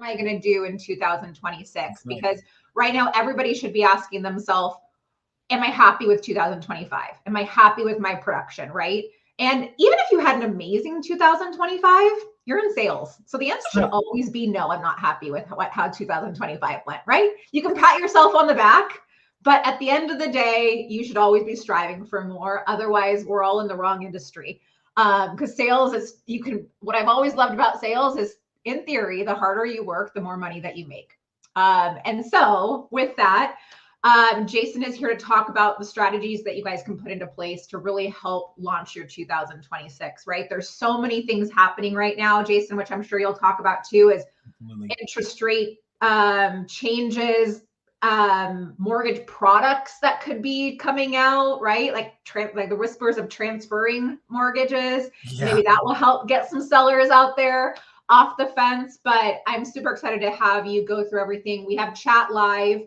am I going to do in 2026? Because right now, everybody should be asking themselves, am I happy with 2025? Am I happy with my production, right? And even if you had an amazing 2025, you're in sales. So the answer should always be no, I'm not happy with how 2025 went, right? You can pat yourself on the back, but at the end of the day, you should always be striving for more. Otherwise, we're all in the wrong industry. Because sales is, what I've always loved about sales is, in theory, the harder you work, the more money that you make. And so with that, Jason is here to talk about the strategies that you guys can put into place to really help launch your 2026, right? There's so many things happening right now, Jason, which I'm sure you'll talk about too, is interest rate changes, mortgage products that could be coming out, right? Like the whispers of transferring mortgages. Yeah. Maybe that will help get some sellers out there off the fence. But I'm super excited to have you go through everything. We have chat live.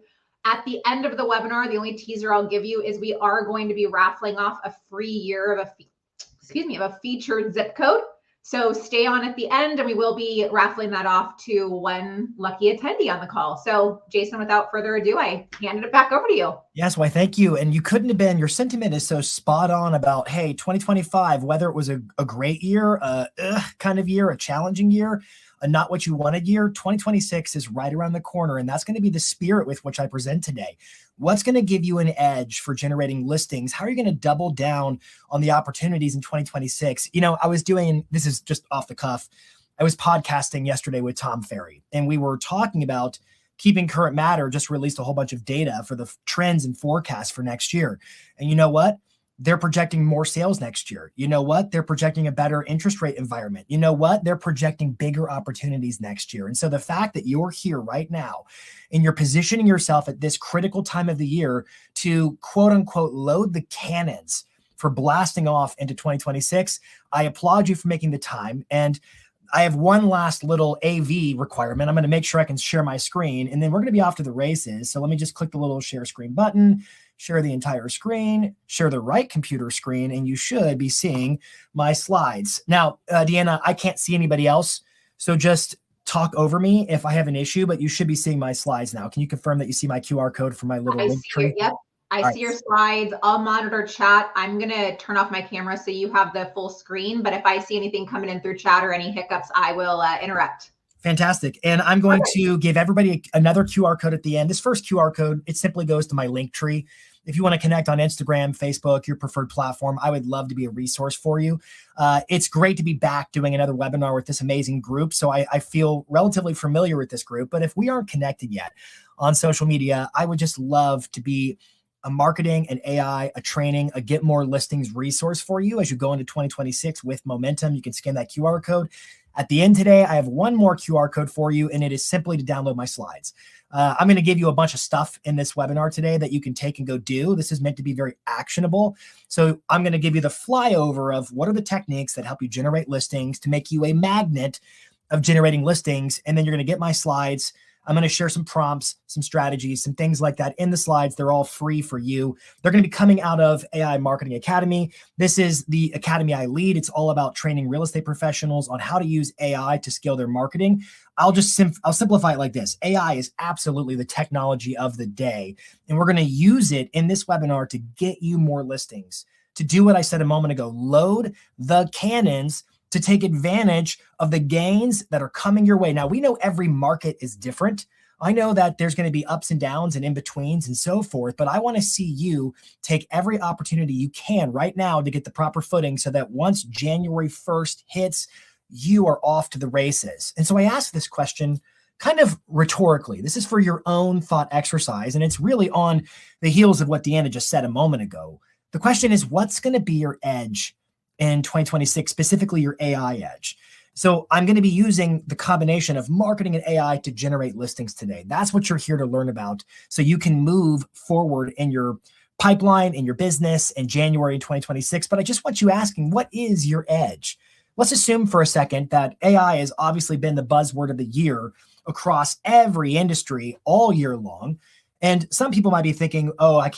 At the end of the webinar, the only teaser I'll give you is we are going to be raffling off a free year of a featured zip code. So stay on at the end, and we will be raffling that off to one lucky attendee on the call. So Jason, without further ado, I handed it back over to you. Yes, why thank you. And you couldn't have been, your sentiment is so spot on about, hey, 2025, whether it was a great year, kind of year, a challenging year, a not what you wanted year, 2026 is right around the corner. And that's going to be the spirit with which I present today. What's going to give you an edge for generating listings? How are you going to double down on the opportunities in 2026? You know, this is just off the cuff. I was podcasting yesterday with Tom Ferry, and we were talking about Keeping Current Matter just released a whole bunch of data for the trends and forecasts for next year. And you know what? They're projecting more sales next year. You know what? They're projecting a better interest rate environment. You know what? They're projecting bigger opportunities next year. And so the fact that you're here right now and you're positioning yourself at this critical time of the year to quote unquote load the cannons for blasting off into 2026, I applaud you for making the time. And I have one last little AV requirement. I'm going to make sure I can share my screen, and then we're going to be off to the races. So let me just click the little share screen button, share the entire screen, share the right computer screen, and you should be seeing my slides. Now, Deanna, I can't see anybody else, so just talk over me if I have an issue, but you should be seeing my slides now. Can you confirm that you see my QR code for my little link tree? Yep. I see your slides. I'll monitor chat. I'm going to turn off my camera so you have the full screen. But if I see anything coming in through chat or any hiccups, I will interrupt. Fantastic. And I'm going to give everybody another QR code at the end. This first QR code, it simply goes to my link tree. If you want to connect on Instagram, Facebook, your preferred platform, I would love to be a resource for you. It's great to be back doing another webinar with this amazing group. So I feel relatively familiar with this group. But if we aren't connected yet on social media, I would just love to be a marketing, an AI, a training, a get more listings resource for you as you go into 2026 with momentum. You can scan that QR code. At the end today, I have one more QR code for you, and it is simply to download my slides. I'm going to give you a bunch of stuff in this webinar today that you can take and go do. This is meant to be very actionable. So I'm going to give you the flyover of what are the techniques that help you generate listings to make you a magnet of generating listings. And then you're going to get my slides. I'm going to share some prompts, some strategies, some things like that in the slides. They're all free for you. They're going to be coming out of AI Marketing Academy. This is the academy I lead. It's all about training real estate professionals on how to use AI to scale their marketing. I'll simplify it like this. AI is absolutely the technology of the day, and we're going to use it in this webinar to get you more listings, to do what I said a moment ago, load the cannons to take advantage of the gains that are coming your way. Now, we know every market is different. I know that there's going to be ups and downs and in-betweens and so forth, but I want to see you take every opportunity you can right now to get the proper footing so that once January 1st hits, you are off to the races. And so I asked this question kind of rhetorically. This is for your own thought exercise, and it's really on the heels of what Deanna just said a moment ago. The question is, what's going to be your edge in 2026, specifically your AI edge? So I'm going to be using the combination of marketing and AI to generate listings today. That's what you're here to learn about, so you can move forward in your pipeline, in your business in January 2026. But I just want you asking, what is your edge? Let's assume for a second that AI has obviously been the buzzword of the year across every industry all year long. And some people might be thinking, oh, I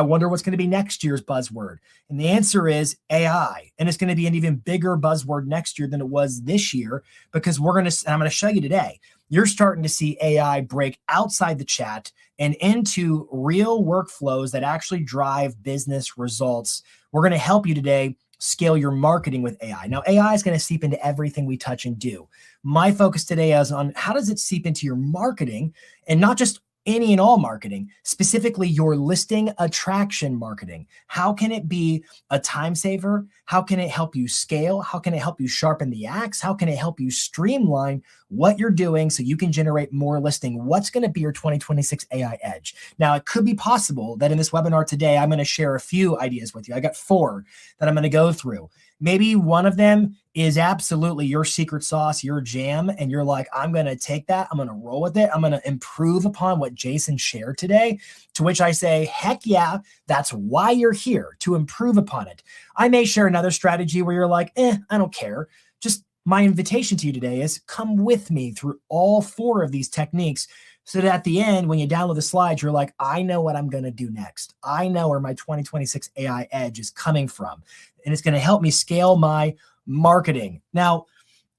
wonder what's going to be next year's buzzword. And the answer is AI. And it's going to be an even bigger buzzword next year than it was this year, because I'm going to show you today, you're starting to see AI break outside the chat and into real workflows that actually drive business results. We're going to help you today scale your marketing with AI. Now, AI is going to seep into everything we touch and do. My focus today is on how does it seep into your marketing, and not just any and all marketing, specifically your listing attraction marketing. How can it be a time saver? How can it help you scale? How can it help you sharpen the axe? How can it help you streamline what you're doing so you can generate more listing? What's going to be your 2026 AI edge? Now, it could be possible that in this webinar today, I'm going to share a few ideas with you. I got 4 that I'm going to go through. Maybe one of them is absolutely your secret sauce, your jam, and you're like, I'm going to take that, I'm going to roll with it, I'm going to improve upon what Jason shared today, to which I say, heck yeah, that's why you're here, to improve upon it. I may share another strategy where you're like, I don't care. Just my invitation to you today is come with me through all 4 of these techniques, so that at the end, when you download the slides, you're like, I know what I'm going to do next. I know where my 2026 AI edge is coming from. And it's going to help me scale my marketing. Now,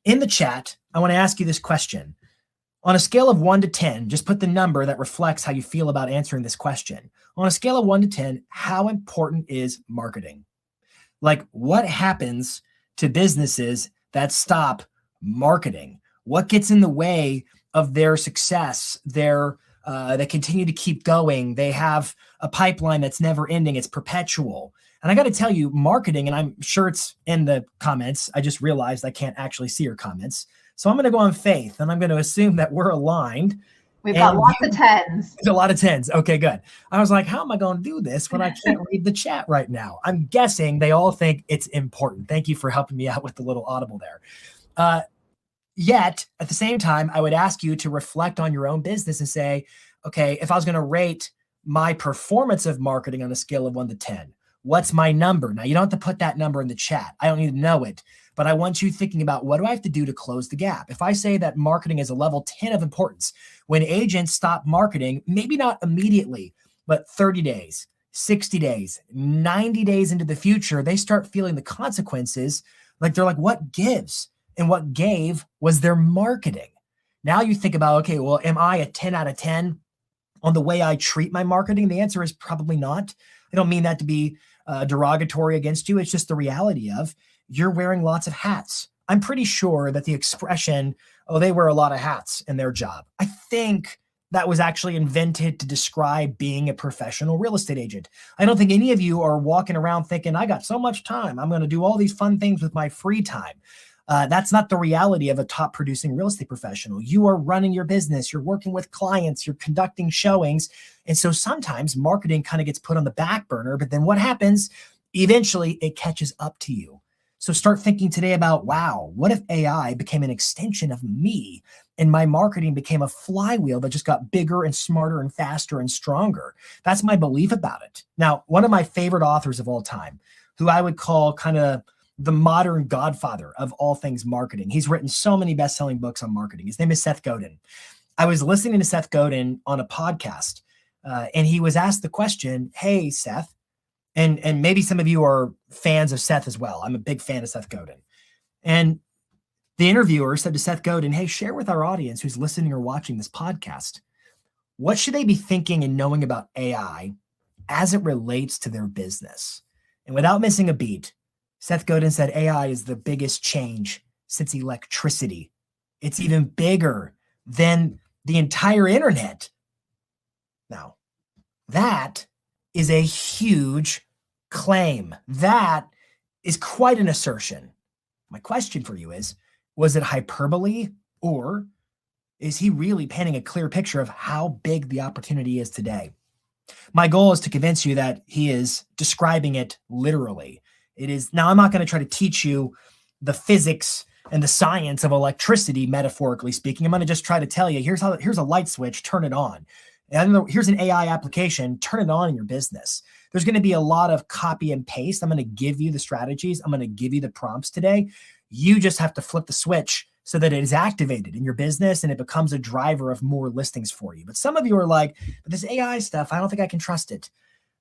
in the chat, I want to ask you this question. On a scale of 1 to 10, just put the number that reflects how you feel about answering this question. On a scale of 1 to 10, how important is marketing? Like, what happens to businesses that stop marketing? What gets in the way of their success? They continue to keep going. They have a pipeline that's never ending. It's perpetual. And I got to tell you, marketing, and I'm sure it's in the comments. I just realized I can't actually see your comments. So I'm going to go on faith, and I'm going to assume that we're aligned. We've got lots of 10s. There's a lot of 10s. Okay, good. I was like, how am I going to do this when I can't read the chat right now? I'm guessing they all think it's important. Thank you for helping me out with the little audible there. Yet, at the same time, I would ask you to reflect on your own business and say, okay, if I was going to rate my performance of marketing on a scale of 1 to 10, what's my number? Now, you don't have to put that number in the chat. I don't need to know it. But I want you thinking about, what do I have to do to close the gap? If I say that marketing is a level 10 of importance, when agents stop marketing, maybe not immediately, but 30 days, 60 days, 90 days into the future, they start feeling the consequences. Like, they're like, what gives? And what gave was their marketing. Now you think about, okay, well, am I a 10 out of 10 on the way I treat my marketing? The answer is probably not. I don't mean that to be derogatory against you. It's just the reality of you're wearing lots of hats. I'm pretty sure that the expression, oh, they wear a lot of hats in their job, I think that was actually invented to describe being a professional real estate agent. I don't think any of you are walking around thinking, I got so much time, I'm going to do all these fun things with my free time. That's not the reality of a top producing real estate professional. You are running your business, you're working with clients, you're conducting showings. And so sometimes marketing kind of gets put on the back burner, but then what happens? Eventually it catches up to you. So start thinking today about, wow, what if AI became an extension of me and my marketing became a flywheel that just got bigger and smarter and faster and stronger? That's my belief about it. Now, one of my favorite authors of all time, who I would call kind of the modern godfather of all things marketing. He's written so many best-selling books on marketing. His name is Seth Godin. I was listening to Seth Godin on a podcast, and he was asked the question, hey, Seth, and maybe some of you are fans of Seth as well. I'm a big fan of Seth Godin. And the interviewer said to Seth Godin, hey, share with our audience who's listening or watching this podcast, what should they be thinking and knowing about AI as it relates to their business? And without missing a beat, Seth Godin said AI is the biggest change since electricity. It's even bigger than the entire internet. Now, that is a huge claim. That is quite an assertion. My question for you is, was it hyperbole, or is he really painting a clear picture of how big the opportunity is today? My goal is to convince you that he is describing it literally. It is. Now, I'm not going to try to teach you the physics and the science of electricity, metaphorically speaking. I'm going to just try to tell you, here's a light switch, turn it on. And here's an AI application, turn it on in your business. There's going to be a lot of copy and paste. I'm going to give you the strategies. I'm going to give you the prompts today. You just have to flip the switch so that it is activated in your business and it becomes a driver of more listings for you. But some of you are like, but this AI stuff, I don't think I can trust it.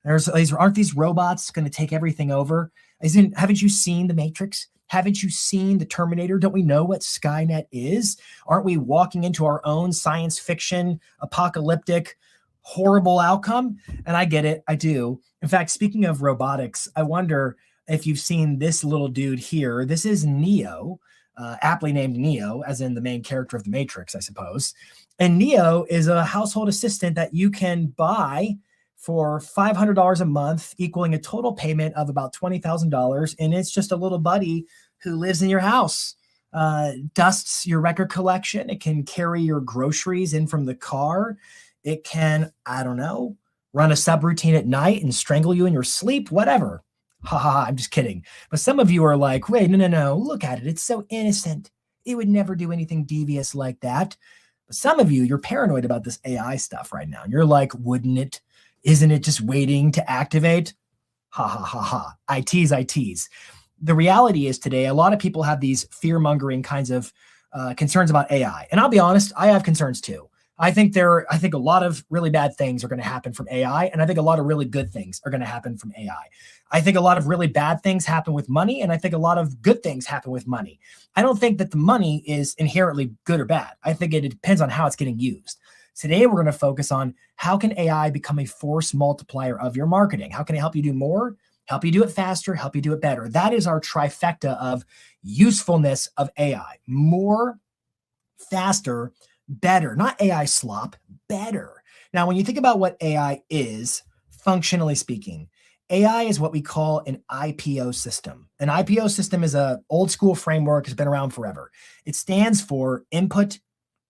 Aren't these robots going to take everything over? Haven't you seen The Matrix? Haven't you seen the Terminator? Don't we know what Skynet is? Aren't we walking into our own science fiction, apocalyptic, horrible outcome? And I get it. I do. In fact, speaking of robotics, I wonder if you've seen this little dude here. This is Neo, aptly named Neo, as in the main character of The Matrix, I suppose. And Neo is a household assistant that you can buy for $500 a month, equaling a total payment of about $20,000. And it's just a little buddy who lives in your house, dusts your record collection. It can carry your groceries in from the car. It can, I don't know, run a subroutine at night and strangle you in your sleep, whatever. Ha ha ha, I'm just kidding. But some of you are like, wait, no, look at it. It's so innocent. It would never do anything devious like that. But some of you, you're paranoid about this AI stuff right now. And you're like, wouldn't it? Isn't it just waiting to activate? Ha ha ha ha. I tease. The reality is today, a lot of people have these fear-mongering kinds of concerns about AI. And I'll be honest, I have concerns too. I think a lot of really bad things are going to happen from AI, and I think a lot of really good things are going to happen from AI. I think a lot of really bad things happen with money, and I think a lot of good things happen with money. I don't think that the money is inherently good or bad. I think it depends on how it's getting used. Today, we're going to focus on how can AI become a force multiplier of your marketing? How can it help you do more, help you do it faster, help you do it better? That is our trifecta of usefulness of AI. More, faster, better. Not AI slop, better. Now, when you think about what AI is, functionally speaking, AI is what we call an IPO system. An IPO system is an old school framework, has been around forever. It stands for input,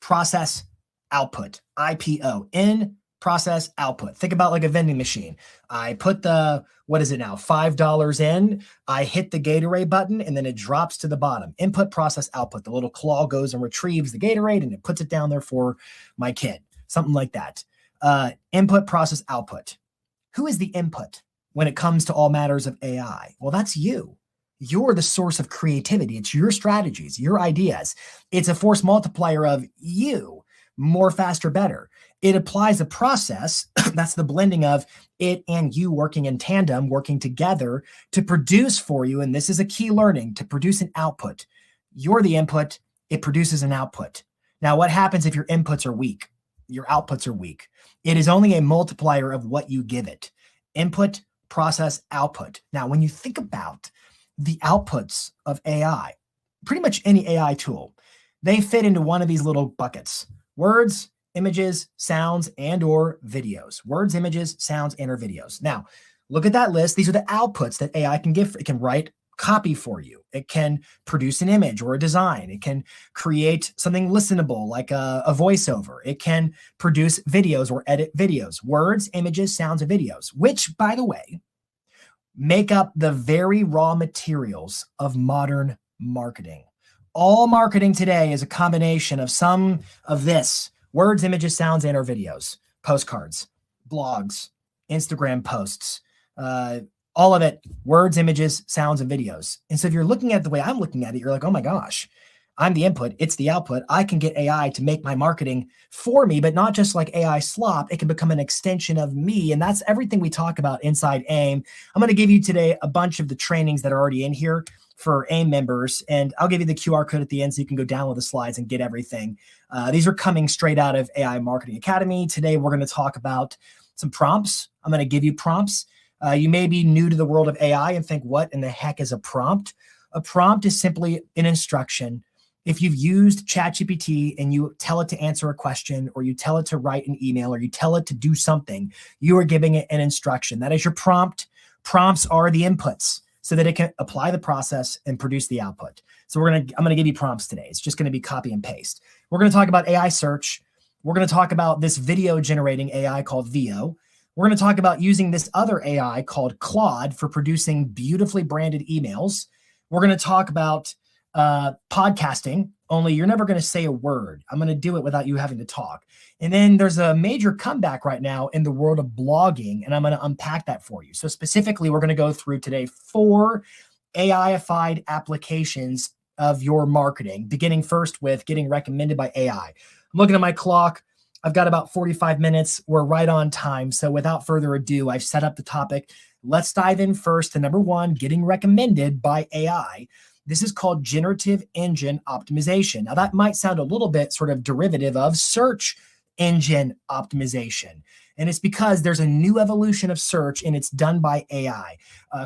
process, output. IPO, in, process, output. Think about like a vending machine. I put the, what is it now, $5 in, I hit the Gatorade button, and then it drops to the bottom. Input, process, output. The little claw goes and retrieves the Gatorade, and it puts it down there for my kid. Something like that. Input, process, output. Who is the input when it comes to all matters of AI? Well, that's you. You're the source of creativity. It's your strategies, your ideas. It's a force multiplier of you. More, faster, better. It applies a process. That's the blending of it and you working in tandem, working together to produce for you. And this is a key learning, to produce an output. You're the input. It produces an output. Now, what happens if your inputs are weak? Your outputs are weak. It is only a multiplier of what you give it. Input, process, output. Now, when you think about the outputs of AI, pretty much any AI tool, they fit into one of these little buckets. Words, images, sounds, and or videos. Words, images, sounds, and or videos. Now, look at that list. These are the outputs that AI can give. It can write copy for you. It can produce an image or a design. It can create something listenable like a voiceover. It can produce videos or edit videos. Words, images, sounds, and videos, which, by the way, make up the very raw materials of modern marketing. All marketing today is a combination of some of this: words, images, sounds, and or videos, postcards, blogs, Instagram posts, all of it, words, images, sounds, and videos. And so if you're looking at it the way I'm looking at it, you're like, oh my gosh, I'm the input, it's the output. I can get AI to make my marketing for me, but not just like AI slop. It can become an extension of me. And that's everything we talk about inside AIM. I'm going to give you today a bunch of the trainings that are already in here for AIM members. And I'll give you the QR code at the end so you can go download the slides and get everything. These are coming straight out of AI Marketing Academy. Today, we're going to talk about some prompts. I'm going to give you prompts. You may be new to the world of AI and think, what in the heck is a prompt? A prompt is simply an instruction. If you've used ChatGPT and you tell it to answer a question, or you tell it to write an email, or you tell it to do something, you are giving it an instruction. That is your prompt. Prompts are the inputs so that it can apply the process and produce the output. So I'm going to give you prompts today. It's just going to be copy and paste. We're going to talk about AI search. We're going to talk about this video generating AI called VO. We're going to talk about using this other AI called Claude for producing beautifully branded emails. We're going to talk about podcasting, only you're never going to say a word. I'm going to do it without you having to talk. And then there's a major comeback right now in the world of blogging, and I'm going to unpack that for you. So specifically, we're going to go through today 4 AI-ified applications of your marketing, beginning first with getting recommended by AI. I'm looking at my clock. I've got about 45 minutes. We're right on time. So without further ado, I've set up the topic. Let's dive in first to number one, getting recommended by AI. This is called generative engine optimization. Now, that might sound a little bit sort of derivative of search engine optimization. And it's because there's a new evolution of search and it's done by AI.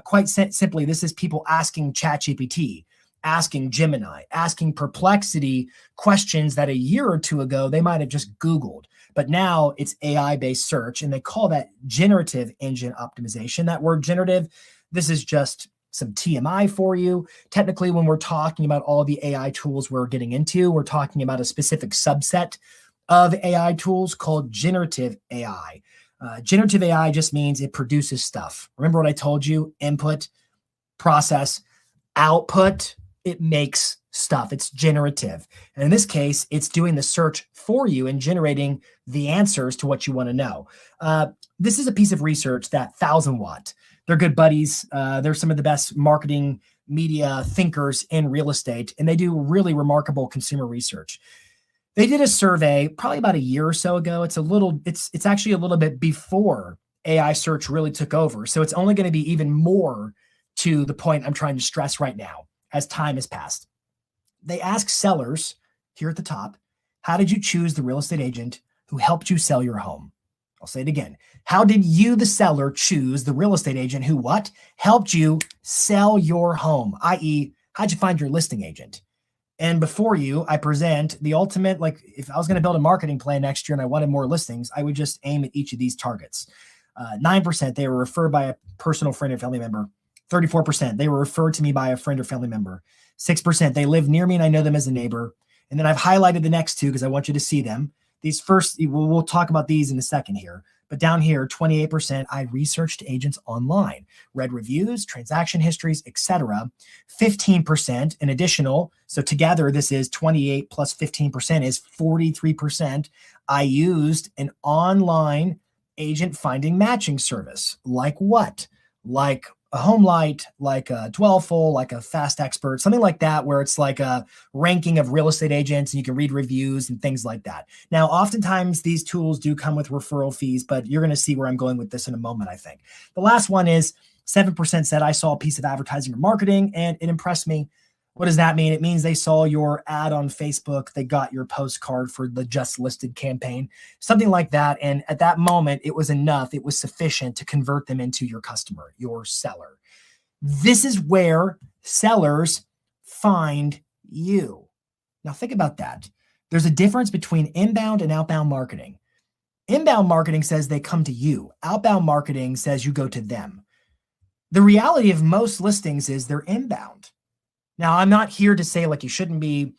Quite simply, this is people asking ChatGPT, asking Gemini, asking Perplexity questions that a year or two ago they might have just Googled. But now it's AI-based search, and they call that generative engine optimization. That word generative, this is just some TMI for you. Technically, when we're talking about all the AI tools we're getting into, we're talking about a specific subset of AI tools called generative AI. Generative AI just means it produces stuff. Remember what I told you? Input, process, output. It makes stuff. It's generative. And in this case, it's doing the search for you and generating the answers to what you want to know. This is a piece of research that 1000 Watt. They're good buddies. They're some of the best marketing media thinkers in real estate, and they do really remarkable consumer research. They did a survey probably about a year or so ago. It's actually a little bit before AI search really took over. So it's only going to be even more to the point I'm trying to stress right now as time has passed. They asked sellers here at the top, how did you choose the real estate agent who helped you sell your home? I'll say it again. How did you, the seller, choose the real estate agent who what? Helped you sell your home, i.e., how'd you find your listing agent? And before you, I present the ultimate, like if I was going to build a marketing plan next year and I wanted more listings, I would just aim at each of these targets. 9%, they were referred by a personal friend or family member. 34%, they were referred to me by a friend or family member. 6%, they live near me and I know them as a neighbor. And then I've highlighted the next two because I want you to see them. These first, we'll talk about these in a second here. But down here, 28%, I researched agents online, read reviews, transaction histories, etc. 15%, an additional, so together this is 28 plus 15% is 43%. I used an online agent finding matching service. Like what? Like a Home Light, like a Dwellful, like a Fast Expert, something like that, where it's like a ranking of real estate agents and you can read reviews and things like that. Now, oftentimes these tools do come with referral fees, but you're going to see where I'm going with this in a moment, I think. The last one is 7% said I saw a piece of advertising or marketing and it impressed me. What does that mean? It means they saw your ad on Facebook. They got your postcard for the Just Listed campaign, something like that. And at that moment, it was enough. It was sufficient to convert them into your customer, your seller. This is where sellers find you. Now, think about that. There's a difference between inbound and outbound marketing. Inbound marketing says they come to you. Outbound marketing says you go to them. The reality of most listings is they're inbound. Now, I'm not here to say like you shouldn't be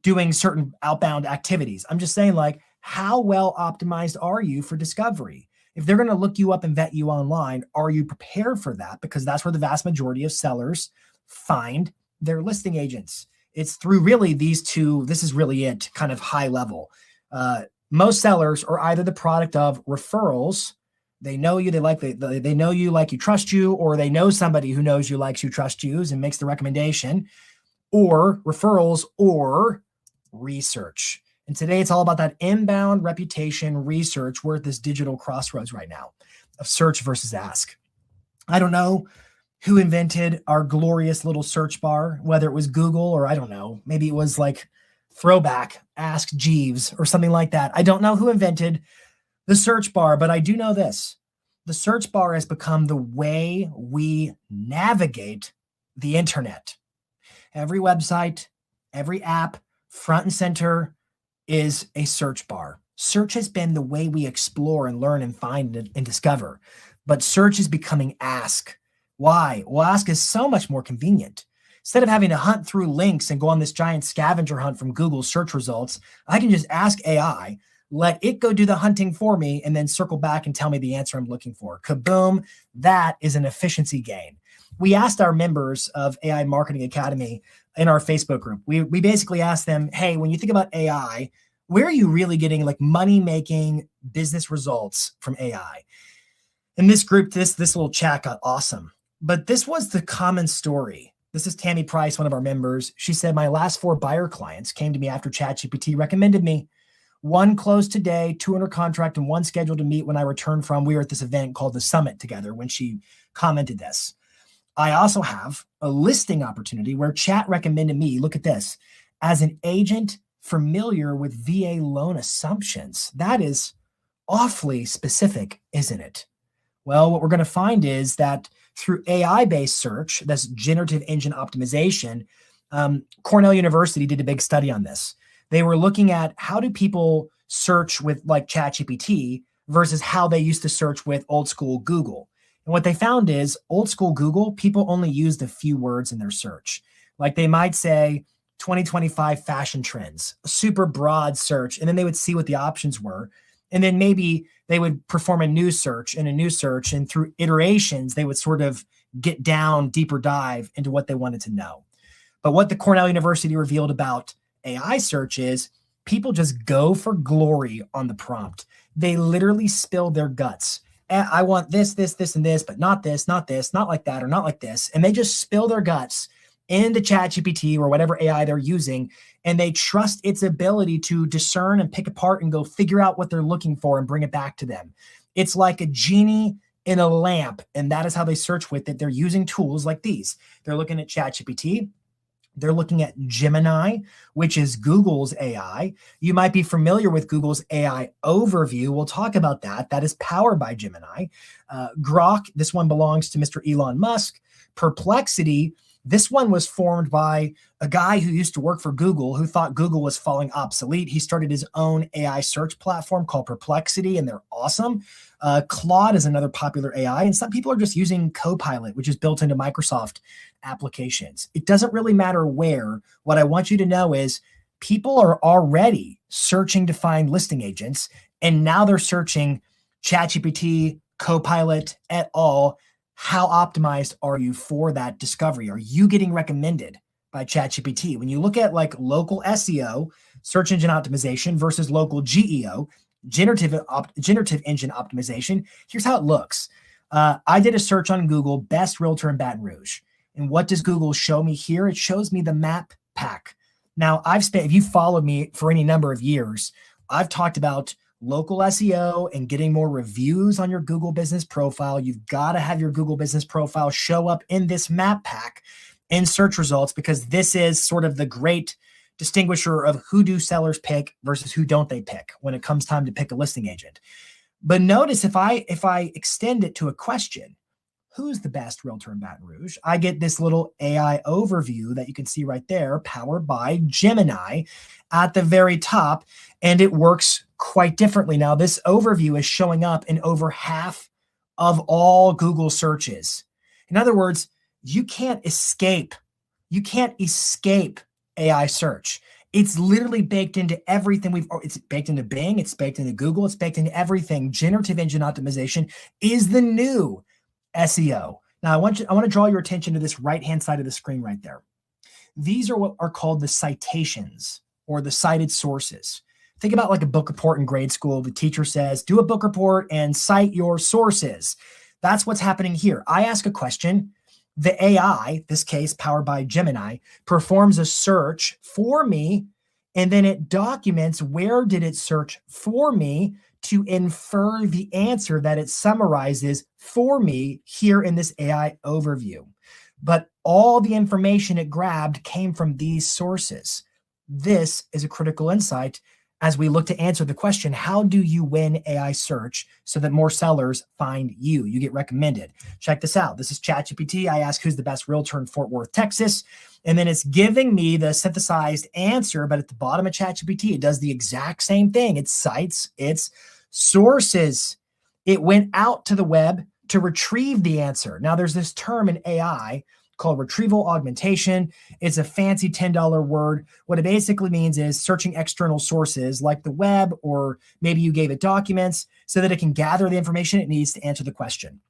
doing certain outbound activities. I'm just saying like how well optimized are you for discovery? If they're going to look you up and vet you online, are you prepared for that? Because that's where the vast majority of sellers find their listing agents. It's through really these two. This is really it, kind of high level. Most sellers are either the product of referrals. They know you, they know you, like you, trust you, or they know somebody who knows you, likes you, trusts you, and makes the recommendation, or referrals, or research. And today it's all about that inbound reputation research. We're at this digital crossroads right now of search versus ask. I don't know who invented our glorious little search bar, whether it was Google or I don't know, maybe it was like throwback, Ask Jeeves or something like that. I don't know who invented the search bar, but I do know this. The search bar has become the way we navigate the internet. Every website, every app, front and center is a search bar. Search has been the way we explore and learn and find and discover. But search is becoming ask. Why? Well, ask is so much more convenient. Instead of having to hunt through links and go on this giant scavenger hunt from Google search results, I can just ask AI, let it go do the hunting for me, and then circle back and tell me the answer I'm looking for. Kaboom. That is an efficiency gain. We asked our members of AI Marketing Academy in our Facebook group, we basically asked them, hey, when you think about AI, where are you really getting like money-making business results from AI? In this group, this little chat got awesome. But this was the common story. This is Tammy Price, one of our members. She said, my last 4 buyer clients came to me after ChatGPT recommended me. 1 closed today, 2 under contract, and 1 scheduled to meet when I returned from, we were at this event called the Summit together when she commented this. I also have a listing opportunity where chat recommended me, look at this, as an agent familiar with VA loan assumptions. That is awfully specific, isn't it? Well, what we're going to find is that through AI-based search, that's generative engine optimization, Cornell University did a big study on this. They were looking at how do people search with like ChatGPT versus how they used to search with old school Google. And what they found is old school Google, people only used a few words in their search. Like they might say 2025 fashion trends, a super broad search, and then they would see what the options were. And then maybe they would perform a new search and a new search. And through iterations, they would sort of get down, deeper dive into what they wanted to know. But what the Cornell University revealed about AI search is people just go for glory on the prompt. They literally spill their guts. I want this, this, this, and this, but not this, not like that, or not like this. And they just spill their guts into ChatGPT or whatever AI they're using, and they trust its ability to discern and pick apart and go figure out what they're looking for and bring it back to them. It's like a genie in a lamp, and that is how they search with it. They're using tools like these. They're looking at ChatGPT. They're looking at Gemini, which is Google's AI. You might be familiar with Google's AI overview. We'll talk about that. That is powered by Gemini. Grok, this one belongs to Mr. Elon Musk. Perplexity, this one was formed by a guy who used to work for Google who thought Google was falling obsolete. He started his own AI search platform called Perplexity, and they're awesome. Claude is another popular AI, and some people are just using Copilot, which is built into Microsoft applications. It doesn't really matter where. What I want you to know is people are already searching to find listing agents, and now they're searching ChatGPT, Copilot, et al. How optimized are you for that discovery? Are you getting recommended by ChatGPT? When you look at like local SEO, search engine optimization versus local GEO, generative engine optimization, here's how it looks. I did a search on Google, best realtor in Baton Rouge. And what does Google show me here? It shows me the map pack. Now, if you followed me for any number of years, I've talked about local SEO and getting more reviews on your Google business profile. You've got to have your Google business profile show up in this map pack in search results, because this is sort of the great distinguisher of who do sellers pick versus who don't they pick when it comes time to pick a listing agent. But notice if I extend it to a question, who's the best realtor in Baton Rouge? I get this little AI overview that you can see right there, powered by Gemini at the very top, and it works quite differently. Now, this overview is showing up in over half of all Google searches. In other words, you can't escape AI search. It's literally baked into everything it's baked into Bing, it's baked into Google, it's baked into everything. Generative engine optimization is the new SEO. Now, I want to draw your attention to this right-hand side of the screen right there. These are what are called the citations or the cited sources. Think about like a book report in grade school. The teacher says, do a book report and cite your sources. That's what's happening here. I ask a question. The AI, this case powered by Gemini, performs a search for me, and then it documents where did it search for me to infer the answer that it summarizes for me here in this AI overview. But all the information it grabbed came from these sources. This is a critical insight as we look to answer the question, how do you win AI search so that more sellers find you? You get recommended. Check this out. This is ChatGPT. I ask who's the best realtor in Fort Worth, Texas. And then it's giving me the synthesized answer, but at the bottom of ChatGPT, it does the exact same thing. It cites its sources. It went out to the web to retrieve the answer. Now, there's this term in AI called retrieval augmentation. It's a fancy $10 word. What it basically means is searching external sources like the web, or maybe you gave it documents so that it can gather the information it needs to answer the question.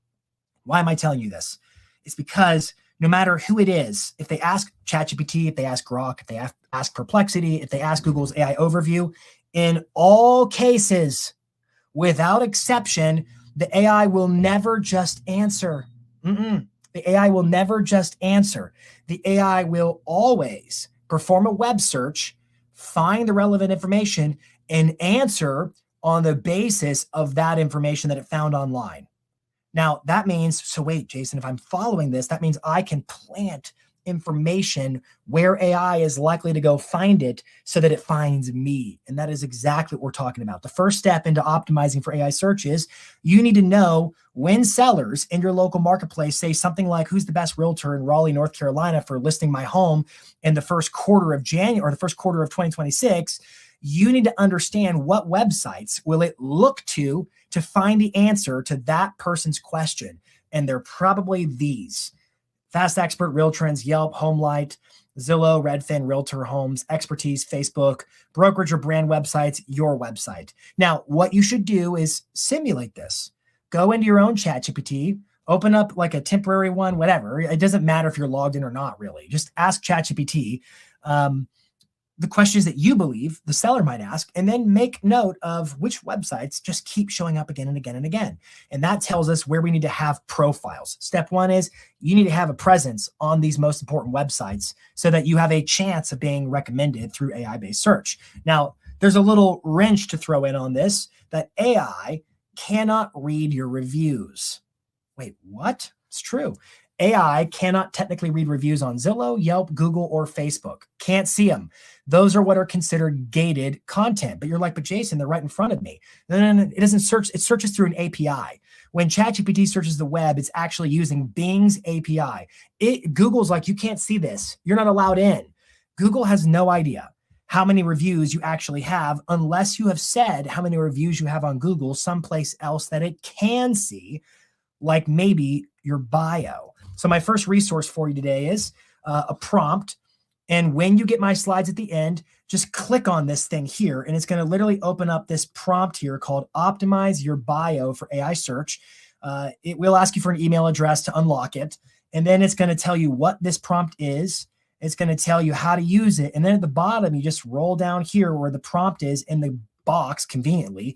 Why am I telling you this? It's because no matter who it is, if they ask ChatGPT, if they ask Grok, if they ask Perplexity, if they ask Google's AI overview, in all cases, without exception, the AI will never just answer. The AI will never just answer. The AI will always perform a web search, find the relevant information, and answer on the basis of that information that it found online. Now, that means, so wait, Jason, if I'm following this, that means I can plant information where AI is likely to go find it so that it finds me. And that is exactly what we're talking about. The first step into optimizing for AI search is you need to know when sellers in your local marketplace say something like, who's the best realtor in Raleigh, North Carolina for listing my home in the first quarter of January or the first quarter of 2026. You need to understand what websites will it look to find the answer to that person's question. And they're probably these: Fast Expert, Real Trends, Yelp, HomeLight, Zillow, Redfin, Realtor Homes, Expertise, Facebook, brokerage or brand websites, your website. Now, what you should do is simulate this. Go into your own ChatGPT, open up like a temporary one, whatever. It doesn't matter if you're logged in or not, really. Just ask ChatGPT the questions that you believe the seller might ask, and then make note of which websites just keep showing up again and again and again. And that tells us where we need to have profiles. Step one is you need to have a presence on these most important websites so that you have a chance of being recommended through AI-based search. Now, there's a little wrench to throw in on this, that AI cannot read your reviews. Wait, what? It's true. AI cannot technically read reviews on Zillow, Yelp, Google, or Facebook. Can't see them. Those are what are considered gated content. But you're like, but Jason, they're right in front of me. No, it doesn't search. It searches through an API. When ChatGPT searches the web, it's actually using Bing's API. Google's like, you can't see this. You're not allowed in. Google has no idea how many reviews you actually have unless you have said how many reviews you have on Google someplace else that it can see, like maybe your bio. So my first resource for you today is a prompt. And when you get my slides at the end, just click on this thing here, and it's going to literally open up this prompt here called Optimize Your Bio for AI Search. It will ask you for an email address to unlock it. And then it's going to tell you what this prompt is. It's going to tell you how to use it. And then at the bottom, you just roll down here where the prompt is in the box conveniently,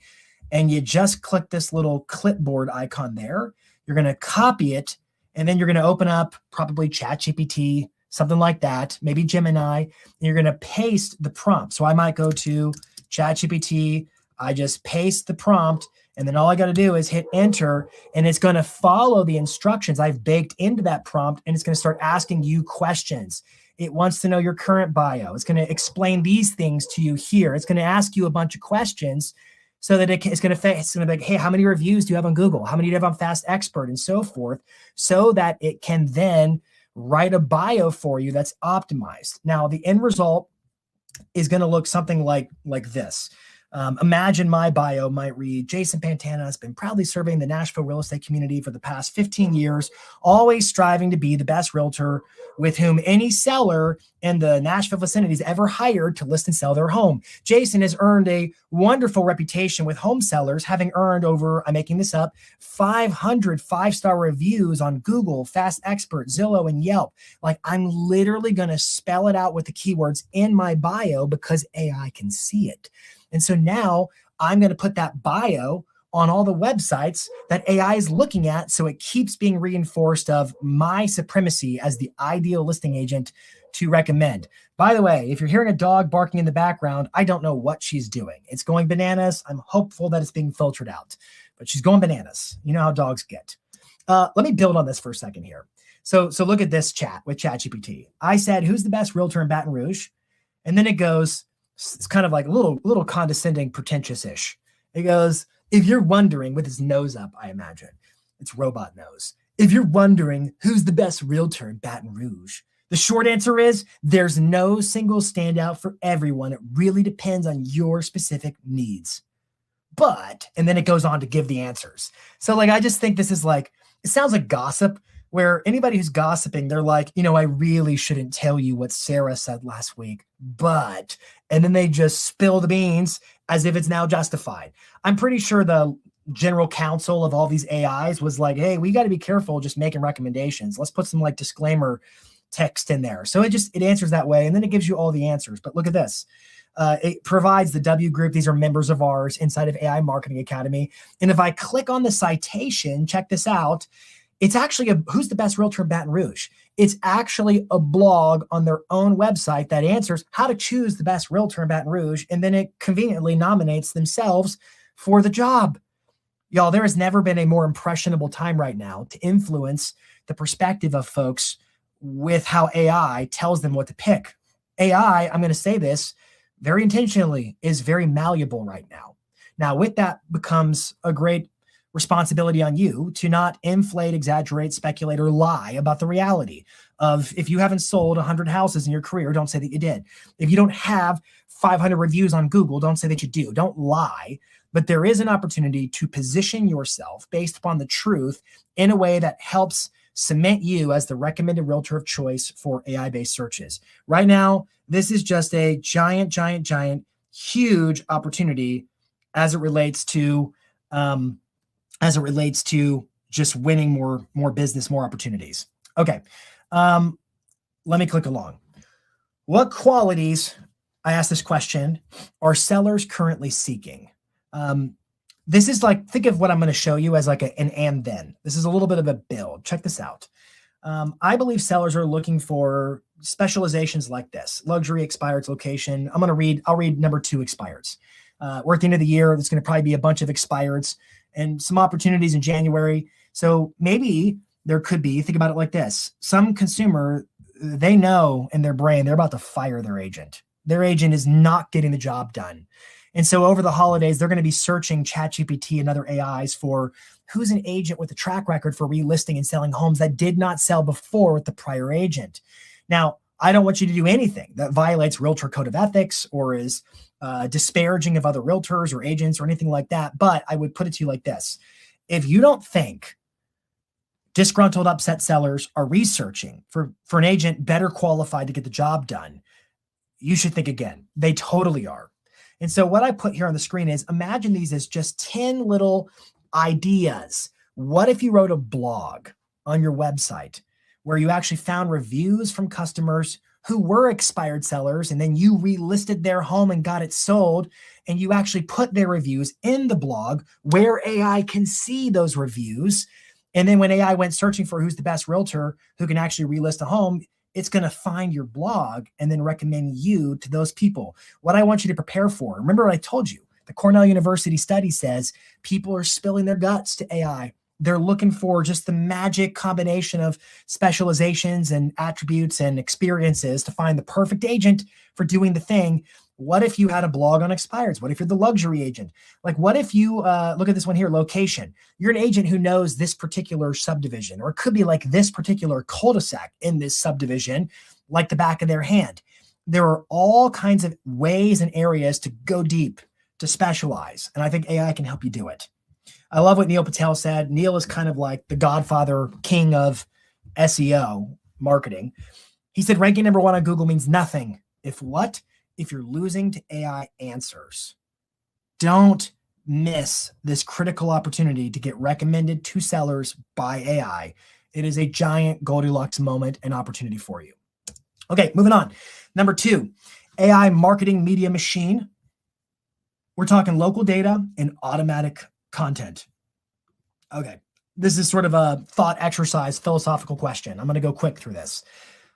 and you just click this little clipboard icon there. You're going to copy it, and then you're going to open up probably ChatGPT, something like that, maybe Gemini, and you're going to paste the prompt. So I might go to ChatGPT, I just paste the prompt, and then all I got to do is hit enter, and it's going to follow the instructions I've baked into that prompt, and it's going to start asking you questions. It wants to know your current bio. It's going to explain these things to you here. It's going to ask you a bunch of questions so that it's going to be like, hey, how many reviews do you have on Google? How many do you have on Fast Expert, and so forth, so that it can then write a bio for you that's optimized. Now, the end result is going to look something like this. Imagine my bio might read, Jason Pantana has been proudly serving the Nashville real estate community for the past 15 years, always striving to be the best realtor with whom any seller in the Nashville vicinity has ever hired to list and sell their home. Jason has earned a wonderful reputation with home sellers, having earned over, I'm making this up, 500 five-star reviews on Google, Fast Expert, Zillow, and Yelp. Like, I'm literally going to spell it out with the keywords in my bio because AI can see it. And so now I'm going to put that bio on all the websites that AI is looking at, so it keeps being reinforced of my supremacy as the ideal listing agent to recommend. By the way, if you're hearing a dog barking in the background, I don't know what she's doing. It's going bananas. I'm hopeful that it's being filtered out, but she's going bananas. You know how dogs get. Let me build on this for a second here. So look at this chat with ChatGPT. I said, who's the best realtor in Baton Rouge? And then it goes, it's kind of like a little condescending, pretentious-ish. It goes, if you're wondering, with his nose up, I imagine, it's robot nose. If you're wondering who's the best realtor in Baton Rouge, the short answer is there's no single standout for everyone. It really depends on your specific needs. But, and then it goes on to give the answers. So like, I just think this is like, it sounds like gossip, where anybody who's gossiping, they're like, I really shouldn't tell you what Sarah said last week, but, and then they just spill the beans as if it's now justified. I'm pretty sure the general counsel of all these AIs was like, hey, we got to be careful just making recommendations. Let's put some like disclaimer text in there. So it answers that way. And then it gives you all the answers. But look at this. It provides the W group. These are members of ours inside of AI Marketing Academy. And if I click on the citation, check this out. It's actually who's the best realtor in Baton Rouge. It's actually a blog on their own website that answers how to choose the best realtor in Baton Rouge. And then it conveniently nominates themselves for the job. Y'all, there has never been a more impressionable time right now to influence the perspective of folks with how AI tells them what to pick. AI, I'm going to say this very intentionally, is very malleable right now. Now, with that becomes a great responsibility on you to not inflate, exaggerate, speculate, or lie about the reality of if you haven't sold 100 houses in your career, don't say that you did. If you don't have 500 reviews on Google, don't say that you do. Don't lie. But there is an opportunity to position yourself based upon the truth in a way that helps cement you as the recommended realtor of choice for AI-based searches. Right now, this is just a giant, huge opportunity as it relates to just winning more business, more opportunities. Okay, let me click along. What qualities, I asked this question, are sellers currently seeking? This is like, think of what I'm going to show you as like an and then. This is a little bit of a build. Check this out. I believe sellers are looking for specializations like this: luxury, expireds, location. I'll read number 2, expireds. We're at the end of the year. There's going to probably be a bunch of expireds and some opportunities in January. So maybe there could be, think about it like this: some consumer, they know in their brain they're about to fire their agent. Their agent is not getting the job done. And so over the holidays, they're going to be searching ChatGPT and other AIs for who's an agent with a track record for relisting and selling homes that did not sell before with the prior agent. Now, I don't want you to do anything that violates Realtor Code of Ethics or is disparaging of other realtors or agents or anything like that. But I would put it to you like this: if you don't think disgruntled, upset sellers are researching for an agent better qualified to get the job done, you should think again. They totally are. And so what I put here on the screen is, imagine these as just 10 little ideas. What if you wrote a blog on your website where you actually found reviews from customers who were expired sellers, and then you relisted their home and got it sold, and you actually put their reviews in the blog where AI can see those reviews. And then when AI went searching for who's the best realtor who can actually relist a home, it's going to find your blog and then recommend you to those people. What I want you to prepare for, remember what I told you, the Cornell University study says people are spilling their guts to AI. They're looking for just the magic combination of specializations and attributes and experiences to find the perfect agent for doing the thing. What if you had a blog on expireds? What if you're the luxury agent? Like, what if you, look at this one here, location. You're an agent who knows this particular subdivision, or it could be like this particular cul-de-sac in this subdivision, like the back of their hand. There are all kinds of ways and areas to go deep, to specialize. And I think AI can help you do it. I love what Neil Patel said. Neil is kind of like the godfather, king of SEO marketing. He said, ranking number 1 on Google means nothing if what? If you're losing to AI answers. Don't miss this critical opportunity to get recommended to sellers by AI. It is a giant Goldilocks moment and opportunity for you. Okay, moving on. Number 2, AI marketing media machine. We're talking local data and automatic content. Okay, this is sort of a thought exercise, philosophical question. I'm going to go quick through this.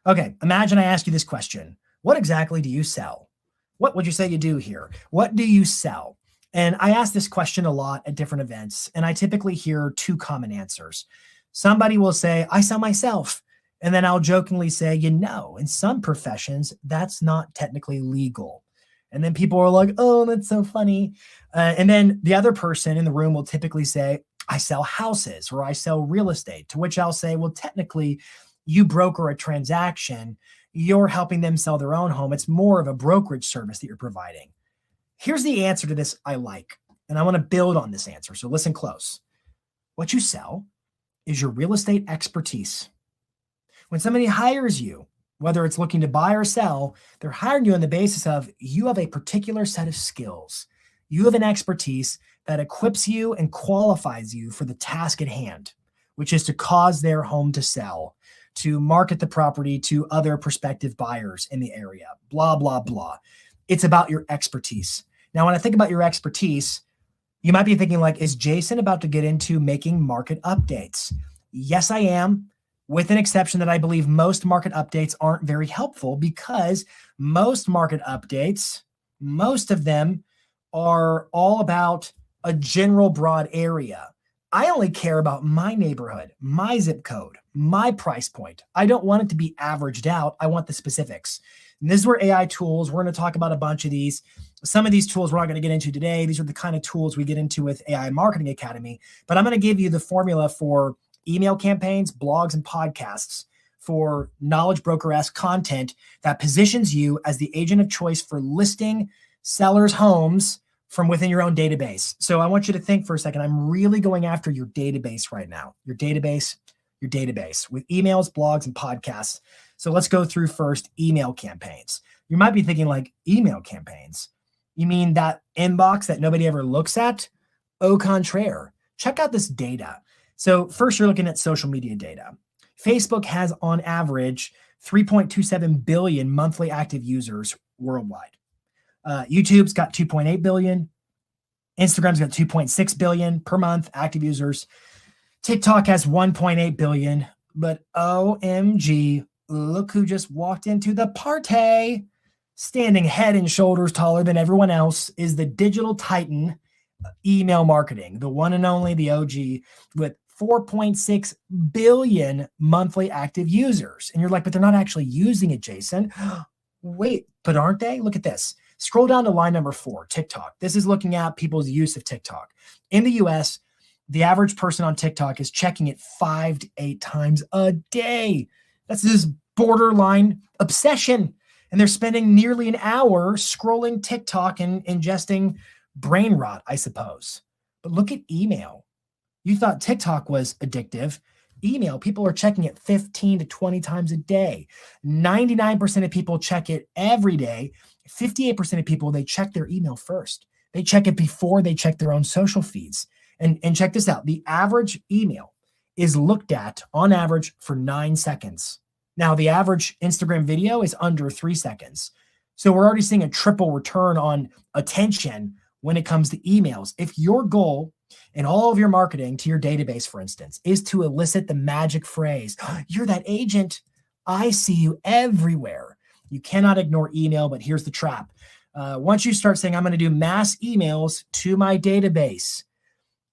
Okay, imagine I ask you this question. What exactly do you sell? What would you say you do here? What do you sell? And I ask this question a lot at different events, and I typically hear 2 common answers. Somebody will say, I sell myself. And then I'll jokingly say, in some professions, that's not technically legal. And then people are like, oh, that's so funny. And then the other person in the room will typically say, I sell houses or I sell real estate, to which I'll say, well, technically, you broker a transaction. You're helping them sell their own home. It's more of a brokerage service that you're providing. Here's the answer to this I like, and I want to build on this answer. So listen close. What you sell is your real estate expertise. When somebody hires you, whether it's looking to buy or sell, they're hiring you on the basis of you have a particular set of skills. You have an expertise that equips you and qualifies you for the task at hand, which is to cause their home to sell, to market the property to other prospective buyers in the area, blah, blah, blah. It's about your expertise. Now, when I think about your expertise, you might be thinking like, is Jason about to get into making market updates? Yes, I am, with an exception that I believe most market updates aren't very helpful, because most market updates, most of them are all about a general broad area. I only care about my neighborhood, my zip code, my price point. I don't want it to be averaged out. I want the specifics. And this is where AI tools, we're going to talk about a bunch of these. Some of these tools we're not going to get into today. These are the kind of tools we get into with AI Marketing Academy. But I'm going to give you the formula for email campaigns, blogs, and podcasts for knowledge broker-esque content that positions you as the agent of choice for listing sellers' homes from within your own database. So I want you to think for a second. I'm really going after your database right now. Your database with emails, blogs, and podcasts. So let's go through first email campaigns. You might be thinking, like, email campaigns? You mean that inbox that nobody ever looks at? Au contraire. Check out this data. So first, you're looking at social media data. Facebook has on average 3.27 billion monthly active users worldwide. YouTube's got 2.8 billion. Instagram's got 2.6 billion per month active users. TikTok has 1.8 billion. But OMG, look who just walked into the party. Standing head and shoulders taller than everyone else is the digital titan email marketing, the one and only, the OG, with 4.6 billion monthly active users. And you're like, but they're not actually using it, Jason. Wait, but aren't they? Look at this. Scroll down to line number 4, TikTok. This is looking at people's use of TikTok. In the US, the average person on TikTok is checking it 5 to 8 times a day. That's this borderline obsession. And they're spending nearly an hour scrolling TikTok and ingesting brain rot, I suppose. But look at email. You thought TikTok was addictive. Email, people are checking it 15 to 20 times a day. 99% of people check it every day. 58% of people, they check their email first. They check it before they check their own social feeds. And check this out. The average email is looked at on average for 9 seconds. Now, the average Instagram video is under 3 seconds. So we're already seeing a triple return on attention when it comes to emails. If your goal in all of your marketing to your database, for instance, is to elicit the magic phrase, "You're that agent. I see you everywhere," you cannot ignore email, but here's the trap. Once you start saying, I'm going to do mass emails to my database,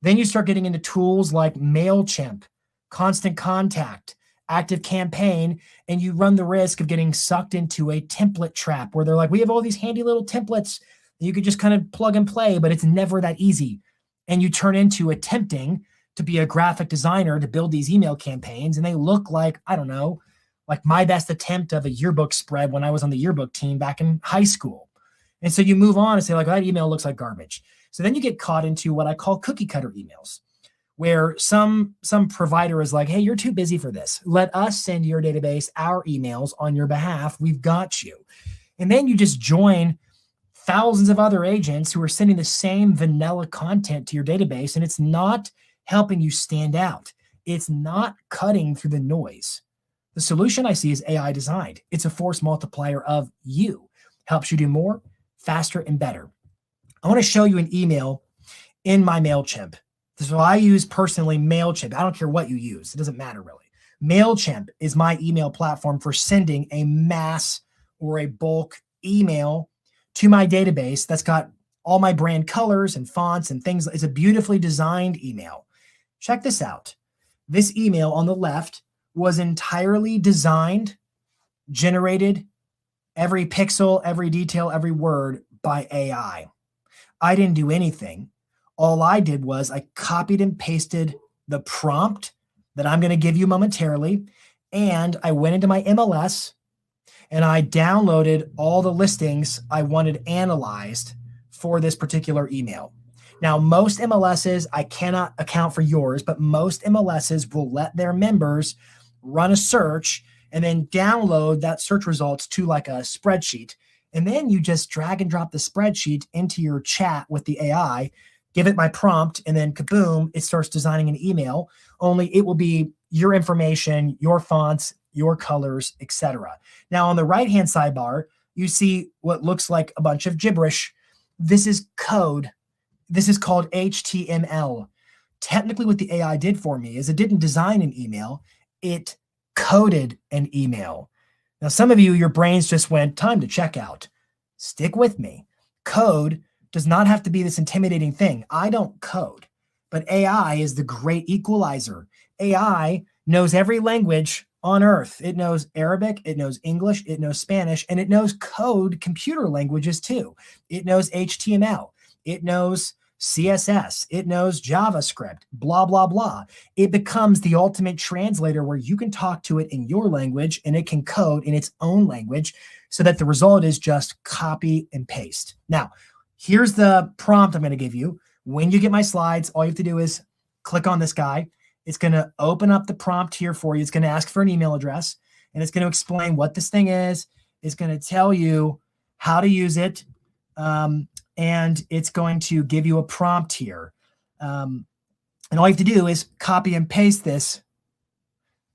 then you start getting into tools like MailChimp, Constant Contact, Active Campaign, and you run the risk of getting sucked into a template trap where they're like, we have all these handy little templates that you could just kind of plug and play, but it's never that easy. And you turn into attempting to be a graphic designer to build these email campaigns, and they look like, I don't know, like my best attempt of a yearbook spread when I was on the yearbook team back in high school. And so you move on and say, like, that email looks like garbage. So then you get caught into what I call cookie cutter emails, where some provider is like, hey, you're too busy for this. Let us send your database our emails on your behalf. We've got you. And then you just join thousands of other agents who are sending the same vanilla content to your database, and it's not helping you stand out. It's not cutting through the noise. The solution I see is AI designed. It's a force multiplier of you. Helps you do more, faster, and better. I want to show you an email in my MailChimp. So I use personally MailChimp. I don't care what you use. It doesn't matter really. MailChimp is my email platform for sending a mass or a bulk email to my database that's got all my brand colors and fonts and things. It's a beautifully designed email. Check this out. This email on the left was entirely designed, generated, every pixel, every detail, every word by AI. I didn't do anything. All I did was I copied and pasted the prompt that I'm going to give you momentarily, and I went into my MLS and I downloaded all the listings I wanted analyzed for this particular email. Now, most MLSs, I cannot account for yours, but most MLSs will let their members run a search and then download that search results to like a spreadsheet. And then you just drag and drop the spreadsheet into your chat with the AI, give it my prompt, and then kaboom, it starts designing an email. Only it will be your information, your fonts, your colors, etc. Now, on the right-hand sidebar, you see what looks like a bunch of gibberish. This is code. This is called HTML. Technically, what the AI did for me is it didn't design an email, it coded an email. Now, some of you, your brains just went, time to check out. Stick with me. Code does not have to be this intimidating thing. I don't code, but AI is the great equalizer. AI knows every language on earth. It knows Arabic, it knows English, it knows Spanish, and it knows code computer languages too. It knows HTML, it knows CSS, it knows JavaScript, blah, blah, blah. It becomes the ultimate translator where you can talk to it in your language and it can code in its own language so that the result is just copy and paste. Now, here's the prompt I'm going to give you. When you get my slides, all you have to do is click on this guy. It's going to open up the prompt here for you. It's going to ask for an email address, and it's going to explain what this thing is. It's going to tell you how to use it, and it's going to give you a prompt here. And all you have to do is copy and paste this.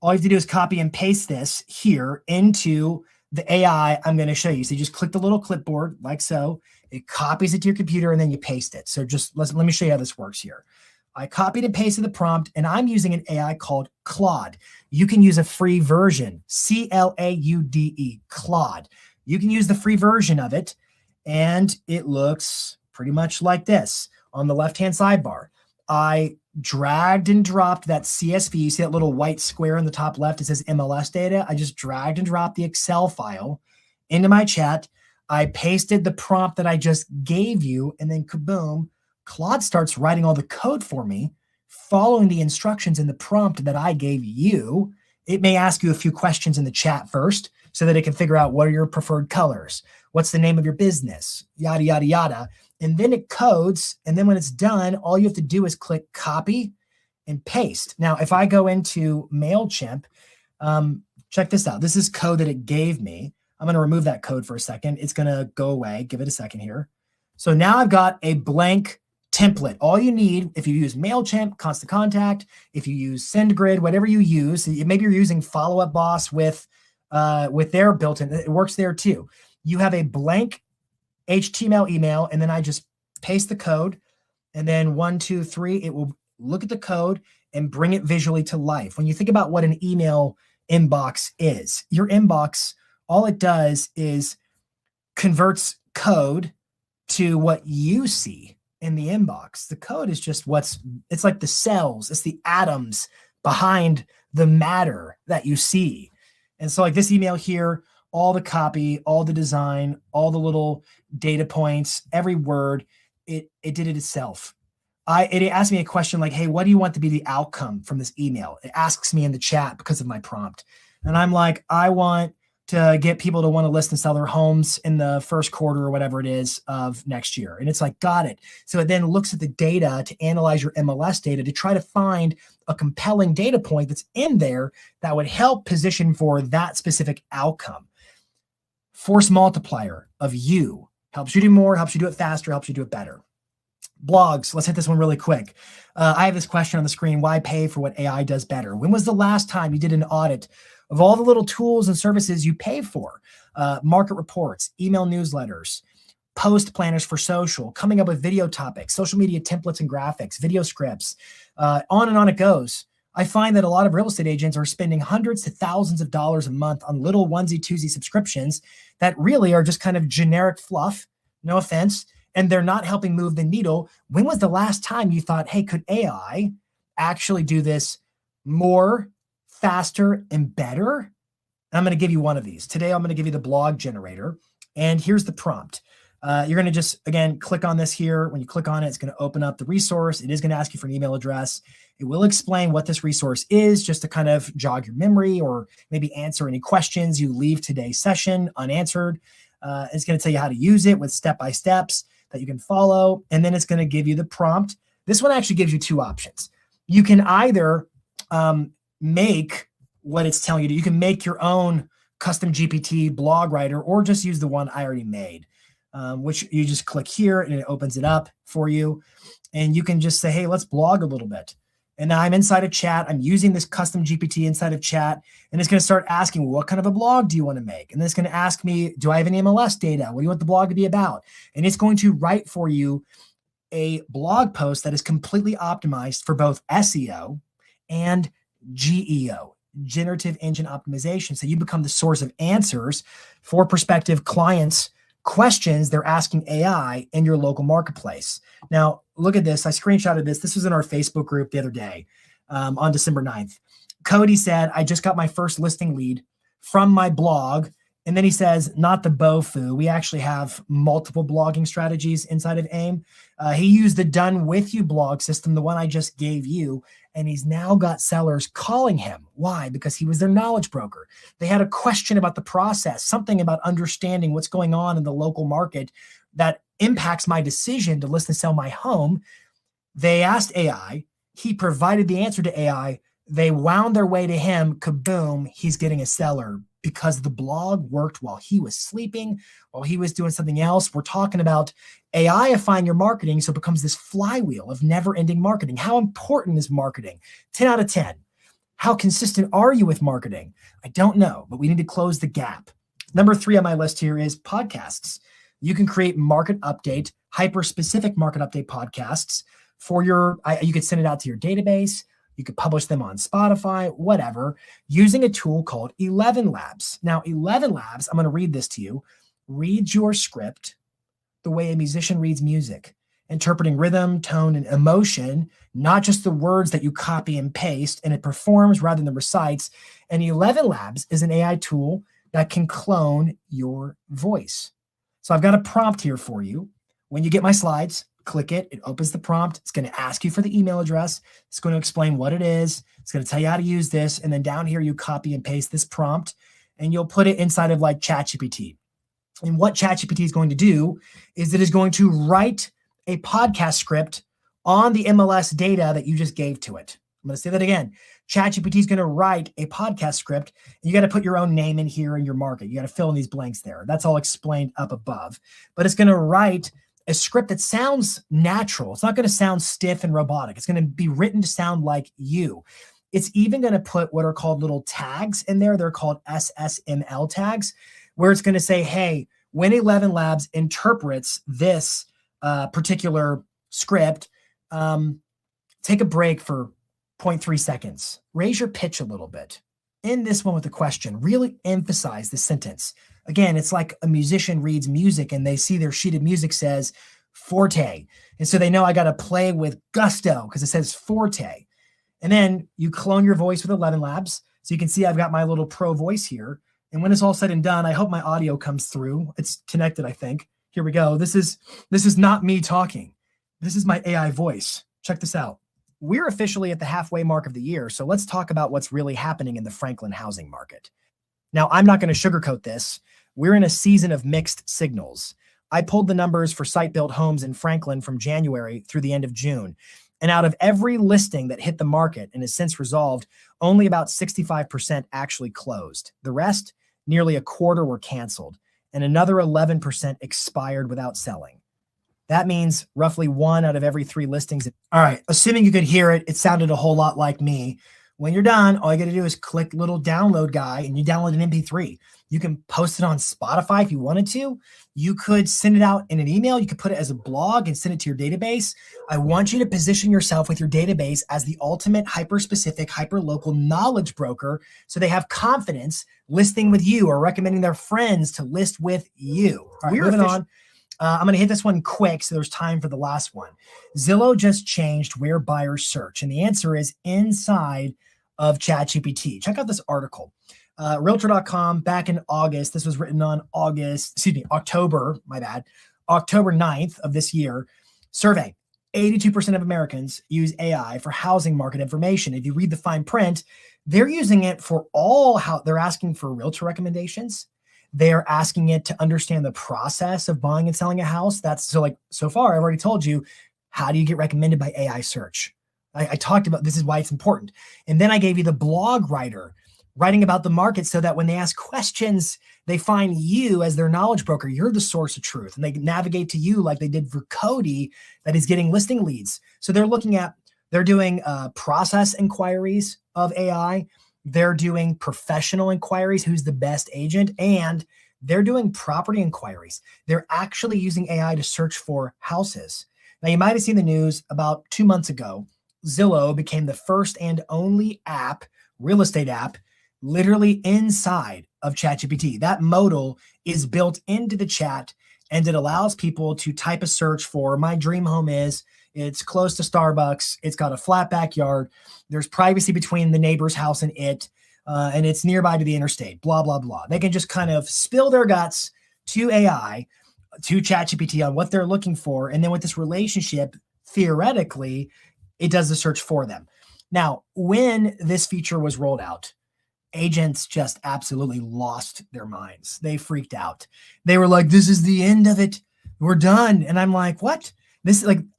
All you have to do is copy and paste this here into the AI I'm going to show you. So you just click the little clipboard like so. It copies it to your computer, and then you paste it. So just let me show you how this works here. I copied and pasted the prompt, and I'm using an AI called Claude. You can use a free version, C-L-A-U-D-E, Claude. You can use the free version of it, and it looks pretty much like this. On the left-hand sidebar, I dragged and dropped that CSV. You see that little white square in the top left? It says MLS data. I just dragged and dropped the Excel file into my chat. I pasted the prompt that I just gave you, and then kaboom, Claude starts writing all the code for me, following the instructions in the prompt that I gave you. It may ask you a few questions in the chat first so that it can figure out what are your preferred colors, what's the name of your business, yada, yada, yada. And then it codes. And then when it's done, all you have to do is click copy and paste. Now, if I go into MailChimp, check this out. This is code that it gave me. I'm going to remove that code for a second. It's going to go away. Give it a second here. So now I've got a blank template. All you need, if you use MailChimp, Constant Contact, if you use SendGrid, whatever you use, maybe you're using Follow Up Boss with their built-in, it works there too. You have a blank HTML email, and then I just paste the code, and then 1, 2, 3, it will look at the code and bring it visually to life. When you think about what an email inbox is, your inbox, all it does is converts code to what you see in the inbox. The code is just it's like the cells, it's the atoms behind the matter that you see. And so like this email here, all the copy, all the design, all the little data points, every word, it did it itself. It asked me a question like, hey, what do you want to be the outcome from this email? It asks me in the chat because of my prompt. And I'm like, I want to get people to want to list and sell their homes in the first quarter or whatever it is of next year. And it's like, got it. So it then looks at the data to analyze your MLS data to try to find a compelling data point that's in there that would help position for that specific outcome. Force multiplier of you helps you do more, helps you do it faster, helps you do it better. Blogs, let's hit this one really quick. I have this question on the screen. Why pay for what AI does better? When was the last time you did an audit of all the little tools and services you pay for? Market reports, email newsletters, post planners for social, coming up with video topics, social media templates and graphics, video scripts, on and on it goes. I find that a lot of real estate agents are spending hundreds to thousands of dollars a month on little onesie-twosie subscriptions that really are just kind of generic fluff, no offense, and they're not helping move the needle. When was the last time you thought, hey, could AI actually do this more, faster, and better? And I'm going to give you one of these. Today, I'm going to give you the blog generator. And here's the prompt. You're going to just, again, click on this here. When you click on it, it's going to open up the resource. It is going to ask you for an email address. It will explain what this resource is, just to kind of jog your memory or maybe answer any questions you leave today's session unanswered. It's going to tell you how to use it with step-by-steps that you can follow. And then it's going to give you the prompt. This one actually gives you two options. You can either make what it's telling you to. You can make your own custom GPT blog writer or just use the one I already made, which you just click here and it opens it up for you. And you can just say, hey, let's blog a little bit. And now I'm inside of chat. I'm using this custom GPT inside of chat. And it's going to start asking, well, what kind of a blog do you want to make? And then it's going to ask me, do I have any MLS data? What do you want the blog to be about? And it's going to write for you a blog post that is completely optimized for both SEO and GEO, generative engine optimization. So you become the source of answers for prospective clients' questions they're asking AI in your local marketplace. Now, look at this. I screenshotted this. This was in our Facebook group the other day on December 9th. Cody said, I just got my first listing lead from my blog. And then he says, not the BOFU. We actually have multiple blogging strategies inside of AIM. He used the Done With You blog system, the one I just gave you, and he's now got sellers calling him. Why? Because he was their knowledge broker. They had a question about the process, something about understanding what's going on in the local market that impacts my decision to list and sell my home. They asked AI. He provided the answer to AI. They wound their way to him. Kaboom, he's getting a seller because the blog worked while he was sleeping, while he was doing something else. We're talking about AIifying your marketing, so it becomes this flywheel of never-ending marketing. How important is marketing? 10 out of 10. How consistent are you with marketing? I don't know, but we need to close the gap. Number 3 on my list here is podcasts. You can create market update, hyper-specific market update podcasts for you could send it out to your database. You could publish them on Spotify, whatever, using a tool called 11 Labs. Now, 11 Labs, I'm going to read this to you, reads your script the way a musician reads music, interpreting rhythm, tone, and emotion, not just the words that you copy and paste, and it performs rather than recites. And 11 Labs is an AI tool that can clone your voice. So I've got a prompt here for you. When you get my slides, click it. It opens the prompt. It's going to ask you for the email address. It's going to explain what it is. It's going to tell you how to use this. And then down here, you copy and paste this prompt, and you'll put it inside of like ChatGPT. And what ChatGPT is going to do is it is going to write a podcast script on the MLS data that you just gave to it. I'm going to say that again. ChatGPT is going to write a podcast script. And you got to put your own name in here in your market. You got to fill in these blanks there. That's all explained up above. But it's going to write a script that sounds natural. It's not going to sound stiff and robotic. It's going to be written to sound like you. It's even going to put what are called little tags in there. They're called SSML tags, where it's going to say, hey, when 11 Labs interprets this particular script, take a break for 0.3 seconds. Raise your pitch a little bit. End this one with a question. Really emphasize the sentence. Again, it's like a musician reads music and they see their sheet of music says forte. And so they know I got to play with gusto because it says forte. And then you clone your voice with 11 Labs. So you can see I've got my little pro voice here. And when it's all said and done, I hope my audio comes through. It's connected, I think. Here we go. This is not me talking. This is my AI voice. Check this out. We're officially at the halfway mark of the year. So let's talk about what's really happening in the Franklin housing market. Now, I'm not going to sugarcoat this. We're in a season of mixed signals. I pulled the numbers for site-built homes in Franklin from January through the end of June. And out of every listing that hit the market and has since resolved, only about 65% actually closed. The rest, nearly a quarter, were canceled, and another 11% expired without selling. That means roughly 1 out of every 3 listings. All right, assuming you could hear it, it sounded a whole lot like me. When you're done, all you got to do is click little download guy and you download an MP3. You can post it on Spotify if you wanted to. You could send it out in an email. You could put it as a blog and send it to your database. I want you to position yourself with your database as the ultimate hyper-specific, hyper-local knowledge broker so they have confidence listing with you or recommending their friends to list with you. All right, moving on. I'm going to hit this one quick so there's time for the last one. Zillow just changed where buyers search, and the answer is inside of ChatGPT. Check out this article. Realtor.com back in August. This was written on October 9th of this year. Survey. 82% of Americans use AI for housing market information. If you read the fine print, they're using it for they're asking for realtor recommendations. They're asking it to understand the process of buying and selling a house. So far, I've already told you, how do you get recommended by AI search? I talked about, this is why it's important. And then I gave you the blog writer writing about the market so that when they ask questions, they find you as their knowledge broker. You're the source of truth. And they navigate to you like they did for Cody that is getting listing leads. So they're doing process inquiries of AI. They're doing professional inquiries, who's the best agent, and they're doing property inquiries. They're actually using AI to search for houses. Now, you might have seen the news about 2 months ago. Zillow became the first and only app, real estate app, literally inside of ChatGPT. That modal is built into the chat, and it allows people to type a search for my dream home it's close to Starbucks, it's got a flat backyard, there's privacy between the neighbor's house and it's nearby to the interstate, blah, blah, blah. They can just kind of spill their guts to AI, to ChatGPT on what they're looking for. And then with this relationship, theoretically, it does the search for them. Now, when this feature was rolled out, agents just absolutely lost their minds. They freaked out. They were like, this is the end of it. We're done. And I'm like, what?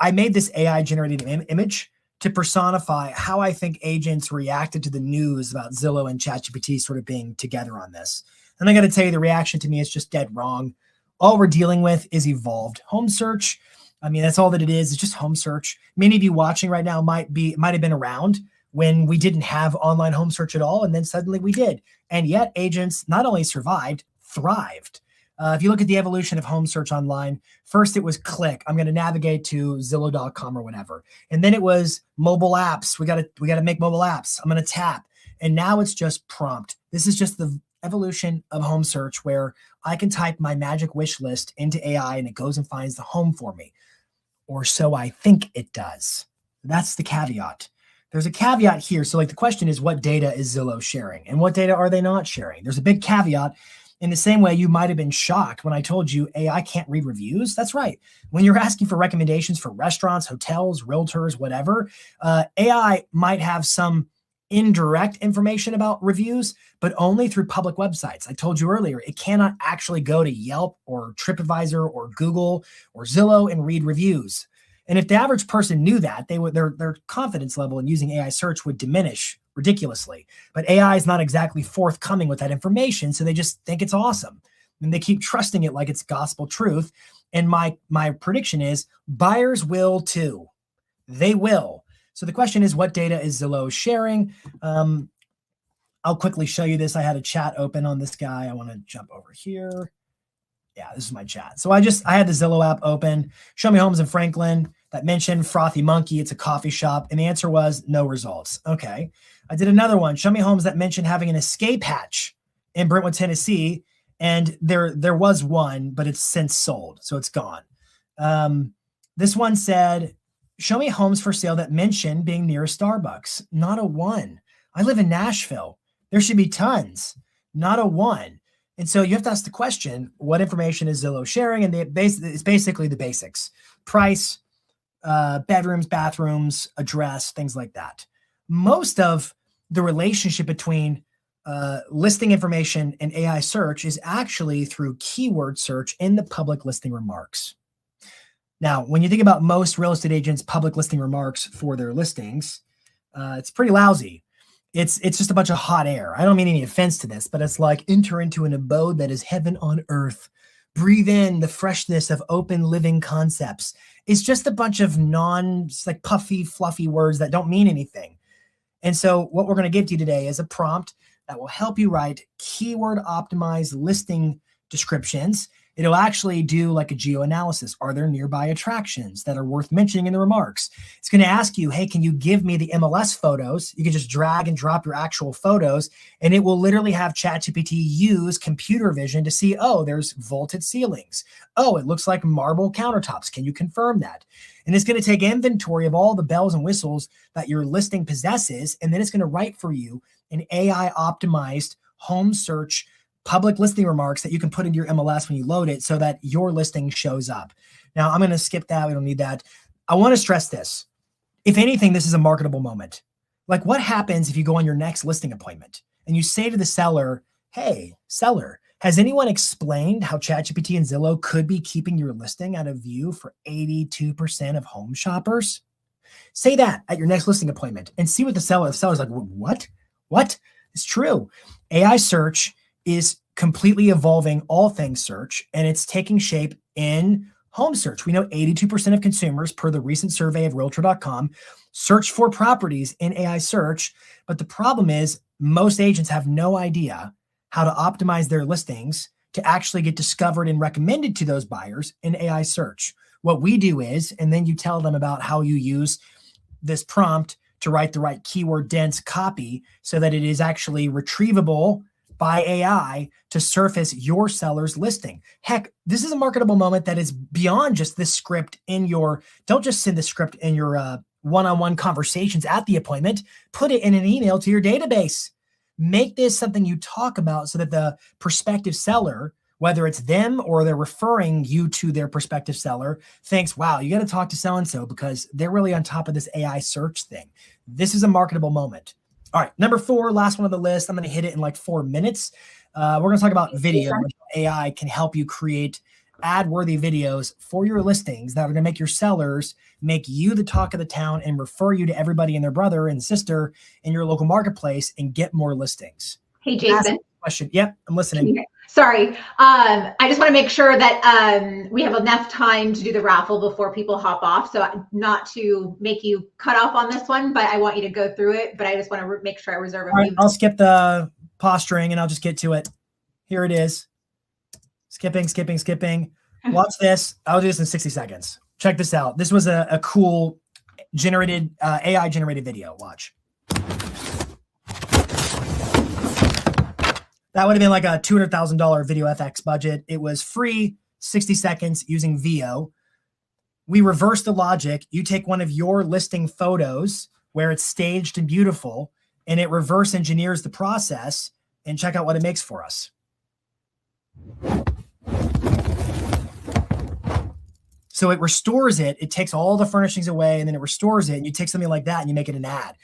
I made this AI generated image to personify how I think agents reacted to the news about Zillow and ChatGPT sort of being together on this. And I got to tell you, the reaction to me is just dead wrong. All we're dealing with is evolved home search. I mean, that's all that it is. It's just home search. Many of you watching right now might have been around when we didn't have online home search at all, and then suddenly we did. And yet agents not only survived, thrived. If you look at the evolution of home search online, first it was click. I'm going to navigate to Zillow.com or whatever. And then it was mobile apps. We got to make mobile apps. I'm going to tap. And now it's just prompt. This is just the evolution of home search, where I can type my magic wish list into AI and it goes and finds the home for me. Or so I think it does. That's the caveat. There's a caveat here. So the question is, what data is Zillow sharing and what data are they not sharing? There's a big caveat. In the same way, you might have been shocked when I told you AI can't read reviews. That's right. When you're asking for recommendations for restaurants, hotels, realtors, whatever, AI might have some indirect information about reviews, but only through public websites. I told you earlier, it cannot actually go to Yelp or TripAdvisor or Google or Zillow and read reviews. And if the average person knew that, their confidence level in using AI search would diminish ridiculously. But AI is not exactly forthcoming with that information, so they just think it's awesome. And they keep trusting it like it's gospel truth. And my prediction is buyers will too. They will. So the question is, what data is Zillow sharing? I'll quickly show you this. I had a chat open on this guy. I want to jump over here. Yeah, this is my chat. So I had the Zillow app open. Show me homes in Franklin that mentioned Frothy Monkey. It's a coffee shop. And the answer was no results. Okay. I did another one. Show me homes that mentioned having an escape hatch in Brentwood, Tennessee. And there was one, but it's since sold. So it's gone. This one said, show me homes for sale that mention being near a Starbucks. Not a one. I live in Nashville. There should be tons. Not a one. And so you have to ask the question, what information is Zillow sharing? And it's basically the basics: price, bedrooms, bathrooms, address, things like that. Most of the relationship between listing information and AI search is actually through keyword search in the public listing remarks. Now, when you think about most real estate agents' public listing remarks for their listings, it's pretty lousy. It's just a bunch of hot air. I don't mean any offense to this, but it's like, enter into an abode that is heaven on earth. Breathe in the freshness of open living concepts. It's just a bunch of puffy, fluffy words that don't mean anything. And so what we're going to give to you today is a prompt that will help you write keyword optimized listing descriptions. It'll actually do like a geo-analysis. Are there nearby attractions that are worth mentioning in the remarks? It's going to ask you, hey, can you give me the MLS photos? You can just drag and drop your actual photos, and it will literally have ChatGPT use computer vision to see, oh, there's vaulted ceilings. Oh, it looks like marble countertops. Can you confirm that? And it's going to take inventory of all the bells and whistles that your listing possesses, and then it's going to write for you an AI-optimized home search public listing remarks that you can put into your MLS when you load it so that your listing shows up. Now, I'm going to skip that. We don't need that. I want to stress this. If anything, this is a marketable moment. Like, what happens if you go on your next listing appointment and you say to the seller, hey, seller, has anyone explained how ChatGPT and Zillow could be keeping your listing out of view for 82% of home shoppers? Say that at your next listing appointment and see what the seller's like, what? What? It's true. AI search is completely evolving all things search, and it's taking shape in home search. We know 82% of consumers, per the recent survey of Realtor.com, search for properties in AI search. But the problem is most agents have no idea how to optimize their listings to actually get discovered and recommended to those buyers in AI search. What we do is, and then you tell them about how you use this prompt to write the right keyword dense copy so that it is actually retrievable by AI to surface your seller's listing. Heck, this is a marketable moment that is beyond just this script in your, don't just send the script in your one-on-one conversations at the appointment, put it in an email to your database. Make this something you talk about so that the prospective seller, whether it's them or they're referring you to their prospective seller, thinks, wow, you got to talk to so-and-so because they're really on top of this AI search thing. This is a marketable moment. All right, number 4, last one on the list. I'm going to hit it in like 4 minutes. We're going to talk about video. AI can help you create ad-worthy videos for your listings that are going to make your sellers make you the talk of the town and refer you to everybody and their brother and sister in your local marketplace and get more listings. Hey, Jason. Question. Yep, I'm listening. Sorry. I just want to make sure that we have enough time to do the raffle before people hop off. So not to make you cut off on this one, but I want you to go through it. But I just want to make sure I reserve a few. I'll skip the posturing and I'll just get to it. Here it is. Skipping. Watch this. I'll do this in 60 seconds. Check this out. This was a cool generated AI generated video. Watch. That would have been like a $200,000 video FX budget. It was free, 60 seconds using VO. We reverse the logic. You take one of your listing photos where it's staged and beautiful, and it reverse engineers the process, and check out what it makes for us. So it restores it. It takes all the furnishings away, and then it restores it, and you take something like that and you make it an ad.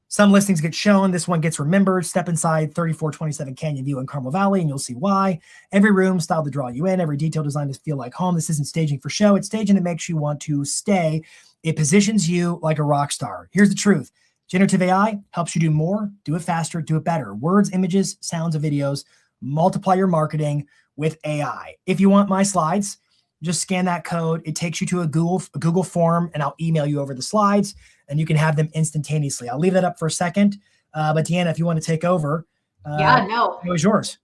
Some listings get shown. This one gets remembered. Step inside 3427 Canyon View in Carmel Valley, and you'll see why. Every room styled to draw you in. Every detail designed to feel like home. This isn't staging for show. It's staging that makes you want to stay. It positions you like a rock star. Here's the truth. Generative AI helps you do more, do it faster, do it better. Words, images, sounds, and videos. Multiply your marketing with AI. If you want my slides, just scan that code. It takes you to a Google form, and I'll email you over the slides, and you can have them instantaneously. I'll leave that up for a second. But Deanna, if you want to take over, it was yours.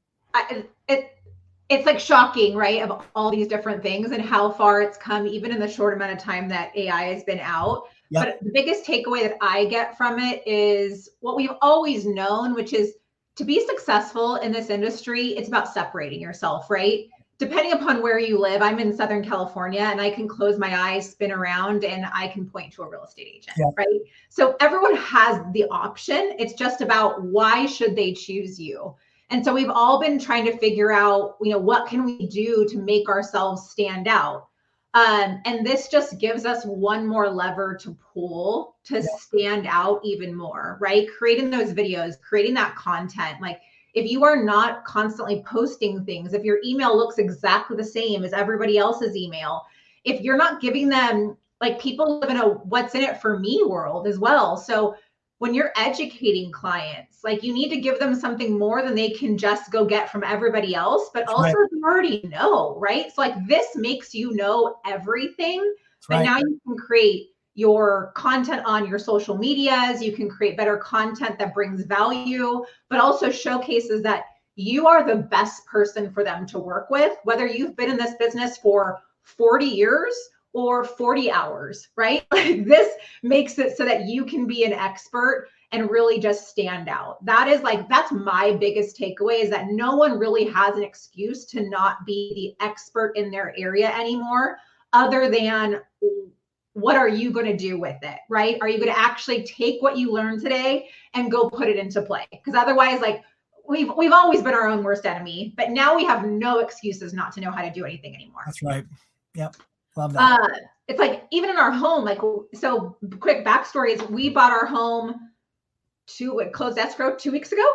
It's like shocking, right? Of all these different things and how far it's come, even in the short amount of time that AI has been out. Yep. But the biggest takeaway that I get from it is what we've always known, which is to be successful in this industry, it's about separating yourself, right? Depending upon where you live, I'm in Southern California, and I can close my eyes, spin around, and I can point to a real estate agent, right? So everyone has the option. It's just about why should they choose you? And so we've all been trying to figure out, what can we do to make ourselves stand out? And this just gives us one more lever to pull to stand out even more, right? Creating those videos, creating that content, like, if you are not constantly posting things, if your email looks exactly the same as everybody else's email, if you're not giving them, like, people live in a what's in it for me world as well. So when you're educating clients, like, you need to give them something more than they can just go get from everybody else, but also you already know, right? So like, this makes you know everything, but now you can create your content on your social medias. You can create better content that brings value, but also showcases that you are the best person for them to work with, whether you've been in this business for 40 years or 40 hours, right? Like, this makes it so that you can be an expert and really just stand out. That's my biggest takeaway, is that no one really has an excuse to not be the expert in their area anymore, other than, what are you going to do with it, right? Are you going to actually take what you learned today and go put it into play? Because otherwise, like, we've always been our own worst enemy, but now we have no excuses not to know how to do anything anymore. That's right. Yep. Love that. It's like, even in our home, like, so quick backstory is we bought our home closed escrow 2 weeks ago.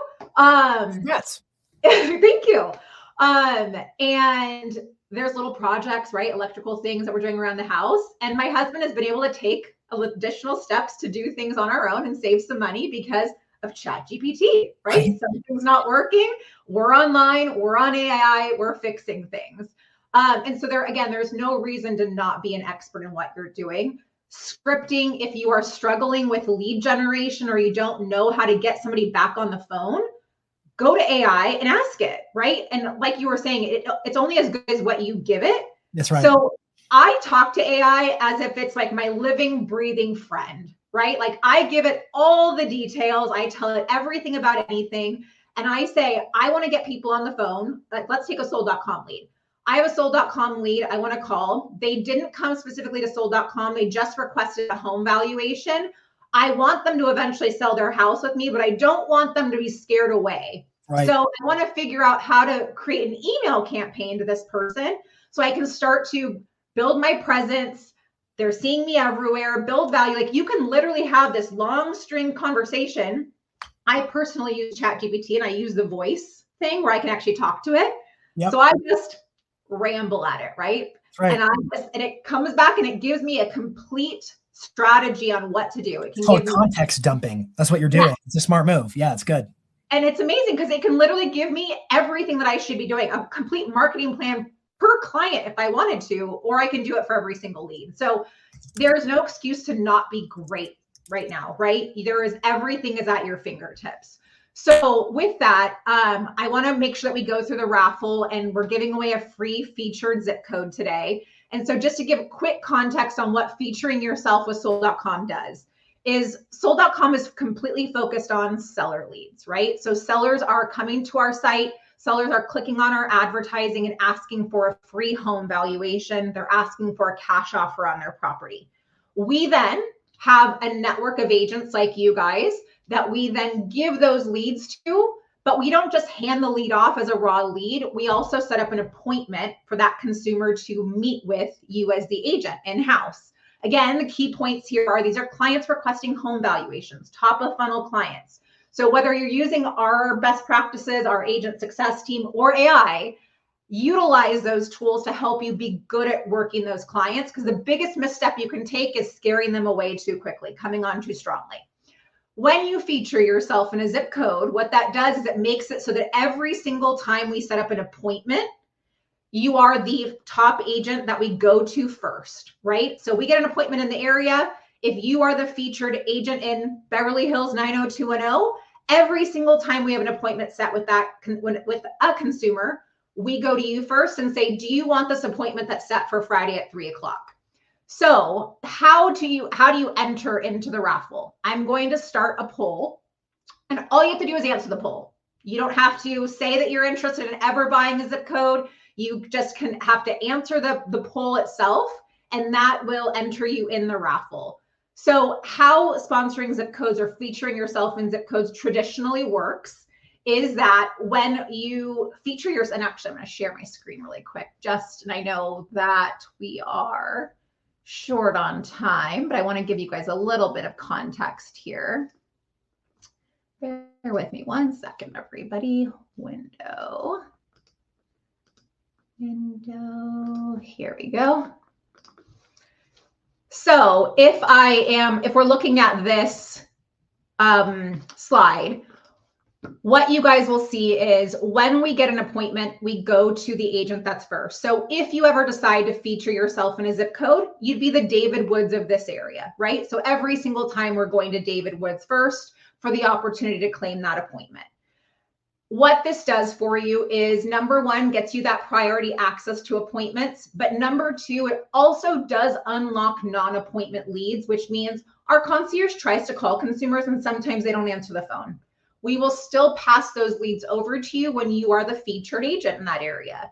Yes. Thank you. And there's little projects, right? Electrical things that we're doing around the house. And my husband has been able to take additional steps to do things on our own and save some money because of ChatGPT, right? Something's not working. We're online, we're on AI, we're fixing things. And so there's no reason to not be an expert in what you're doing. Scripting, if you are struggling with lead generation or you don't know how to get somebody back on the phone, go to AI and ask it, right? And like you were saying, it's only as good as what you give it. That's right. So I talk to AI as if it's like my living, breathing friend, right? Like I give it all the details. I tell it everything about anything. And I say, I want to get people on the phone. Like, let's take a sold.com lead. I have a sold.com lead I want to call. They didn't come specifically to sold.com. They just requested a home valuation. I want them to eventually sell their house with me, but I don't want them to be scared away. Right. So I want to figure out how to create an email campaign to this person so I can start to build my presence. They're seeing me everywhere, build value. Like you can literally have this long string conversation. I personally use ChatGPT and I use the voice thing where I can actually talk to it. Yep. So I just ramble at it, right? Right. And it comes back and it gives me a complete strategy on what to do. It can it's called context dumping. That's what you're doing. Yeah. It's a smart move. Yeah, it's good. And it's amazing because it can literally give me everything that I should be doing, a complete marketing plan per client if I wanted to, or I can do it for every single lead. So there's no excuse to not be great right now, right? Everything is at your fingertips. So with that, I want to make sure that we go through the raffle, and we're giving away a free featured zip code today. And so just to give quick context on what featuring yourself with sold.com does, is sold.com is completely focused on seller leads, right? So sellers are coming to our site. Sellers are clicking on our advertising and asking for a free home valuation. They're asking for a cash offer on their property. We then have a network of agents like you guys that we then give those leads to, but we don't just hand the lead off as a raw lead. We also set up an appointment for that consumer to meet with you as the agent in-house. Again, the key points here are these are clients requesting home valuations, top of funnel clients. So whether you're using our best practices, our agent success team, or AI, utilize those tools to help you be good at working those clients, because the biggest misstep you can take is scaring them away too quickly, coming on too strongly. When you feature yourself in a zip code, what that does is it makes it so that every single time we set up an appointment, you are the top agent that we go to first, right? So we get an appointment in the area. If you are the featured agent in Beverly Hills 90210, every single time we have an appointment set with a consumer, we go to you first and say, do you want this appointment that's set for Friday at 3 o'clock? So how do you enter into the raffle? I'm going to start a poll, and all you have to do is answer the poll. You don't have to say that you're interested in ever buying a zip code. You just have to answer the poll itself, and that will enter you in the raffle. So how sponsoring zip codes or featuring yourself in zip codes traditionally works is that when you feature yours, and actually I'm going to share my screen really quick, and I know that we are short on time, but I want to give you guys a little bit of context here. Bear with me one second, everybody. Window, here we go. So if we're looking at this slide, what you guys will see is when we get an appointment, we go to the agent that's first. So if you ever decide to feature yourself in a zip code, you'd be the David Woods of this area, right? So every single time we're going to David Woods first for the opportunity to claim that appointment. What this does for you is, number one, gets you that priority access to appointments. But number two, it also does unlock non-appointment leads, which means our concierge tries to call consumers and sometimes they don't answer the phone. We will still pass those leads over to you when you are the featured agent in that area.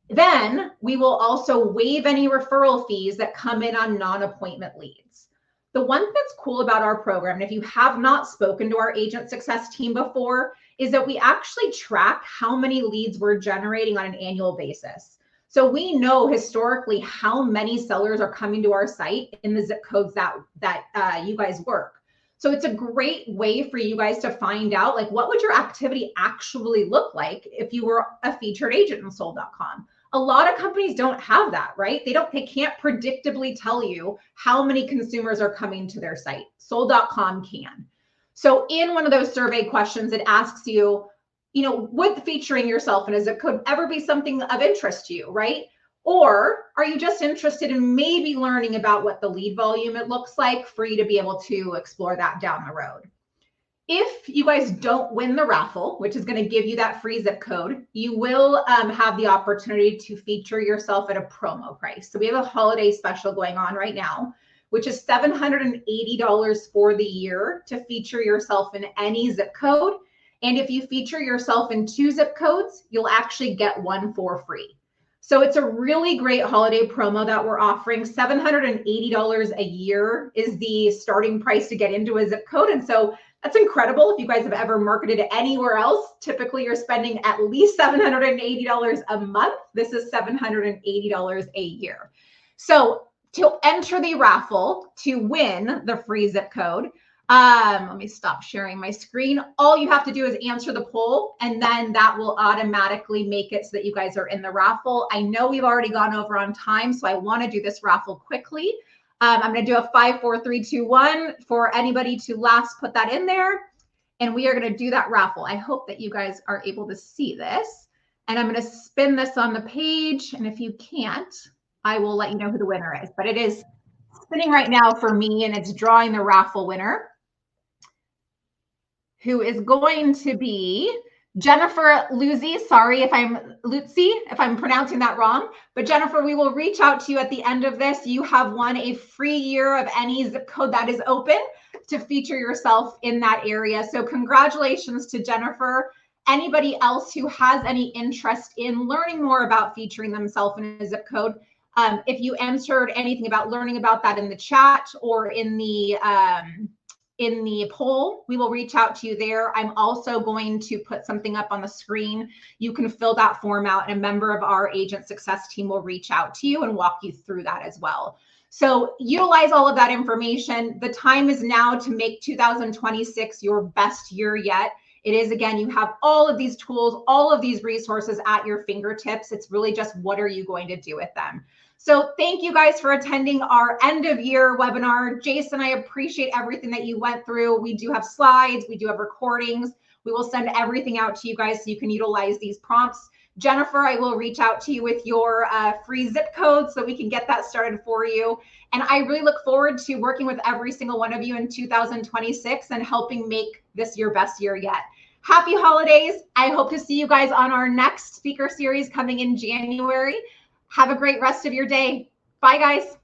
Then we will also waive any referral fees that come in on non-appointment leads. The one thing that's cool about our program, and if you have not spoken to our agent success team before, is that we actually track how many leads we're generating on an annual basis. So we know historically how many sellers are coming to our site in the zip codes that you guys work. So it's a great way for you guys to find out, like, what would your activity actually look like if you were a featured agent in sold.com? A lot of companies don't have that, right? They can't predictably tell you how many consumers are coming to their site. Sold.com can. So in one of those survey questions, it asks you, would featuring yourself in a zip code ever be something of interest to you, right? Or are you just interested in maybe learning about what the lead volume it looks like for you to be able to explore that down the road? if you guys don't win the raffle, which is going to give you that free zip code, you will have the opportunity to feature yourself at a promo price. So we have a holiday special going on right now, which is $780 for the year to feature yourself in any zip code. And if you feature yourself in 2 zip codes, you'll actually get 1 for free. So it's a really great holiday promo that we're offering. $780 a year is the starting price to get into a zip code. And so that's incredible. If you guys have ever marketed anywhere else, typically you're spending at least $780 a month. This is $780 a year. So to enter the raffle to win the free zip code, let me stop sharing my screen. All you have to do is answer the poll, and then that will automatically make it so that you guys are in the raffle. I know we've already gone over on time, so I want to do this raffle quickly. I'm going to do a 5, 4, 3, 2, 1 for anybody to last put that in there. And we are going to do that raffle. I hope that you guys are able to see this. And I'm going to spin this on the page. And if you can't, I will let you know who the winner is. But it is spinning right now for me, and it's drawing the raffle winner, who is going to be Jennifer Luzzi. Sorry if I'm pronouncing that wrong. But Jennifer, we will reach out to you at the end of this. You have won a free year of any zip code that is open to feature yourself in that area. So congratulations to Jennifer. Anybody else who has any interest in learning more about featuring themselves in a zip code, if you answered anything about learning about that in the chat or in the poll, we will reach out to you there. I'm also going to put something up on the screen. You can fill that form out, and a member of our agent success team will reach out to you and walk you through that as well. So utilize all of that information. The time is now to make 2026 your best year yet. It is, again, you have all of these tools, all of these resources at your fingertips. It's really just what are you going to do with them? So thank you guys for attending our end of year webinar. Jason, I appreciate everything that you went through. We do have slides, we do have recordings. We will send everything out to you guys so you can utilize these prompts. Jennifer, I will reach out to you with your free zip code so we can get that started for you. And I really look forward to working with every single one of you in 2026 and helping make this your best year yet. Happy holidays. I hope to see you guys on our next speaker series coming in January. Have a great rest of your day. Bye, guys.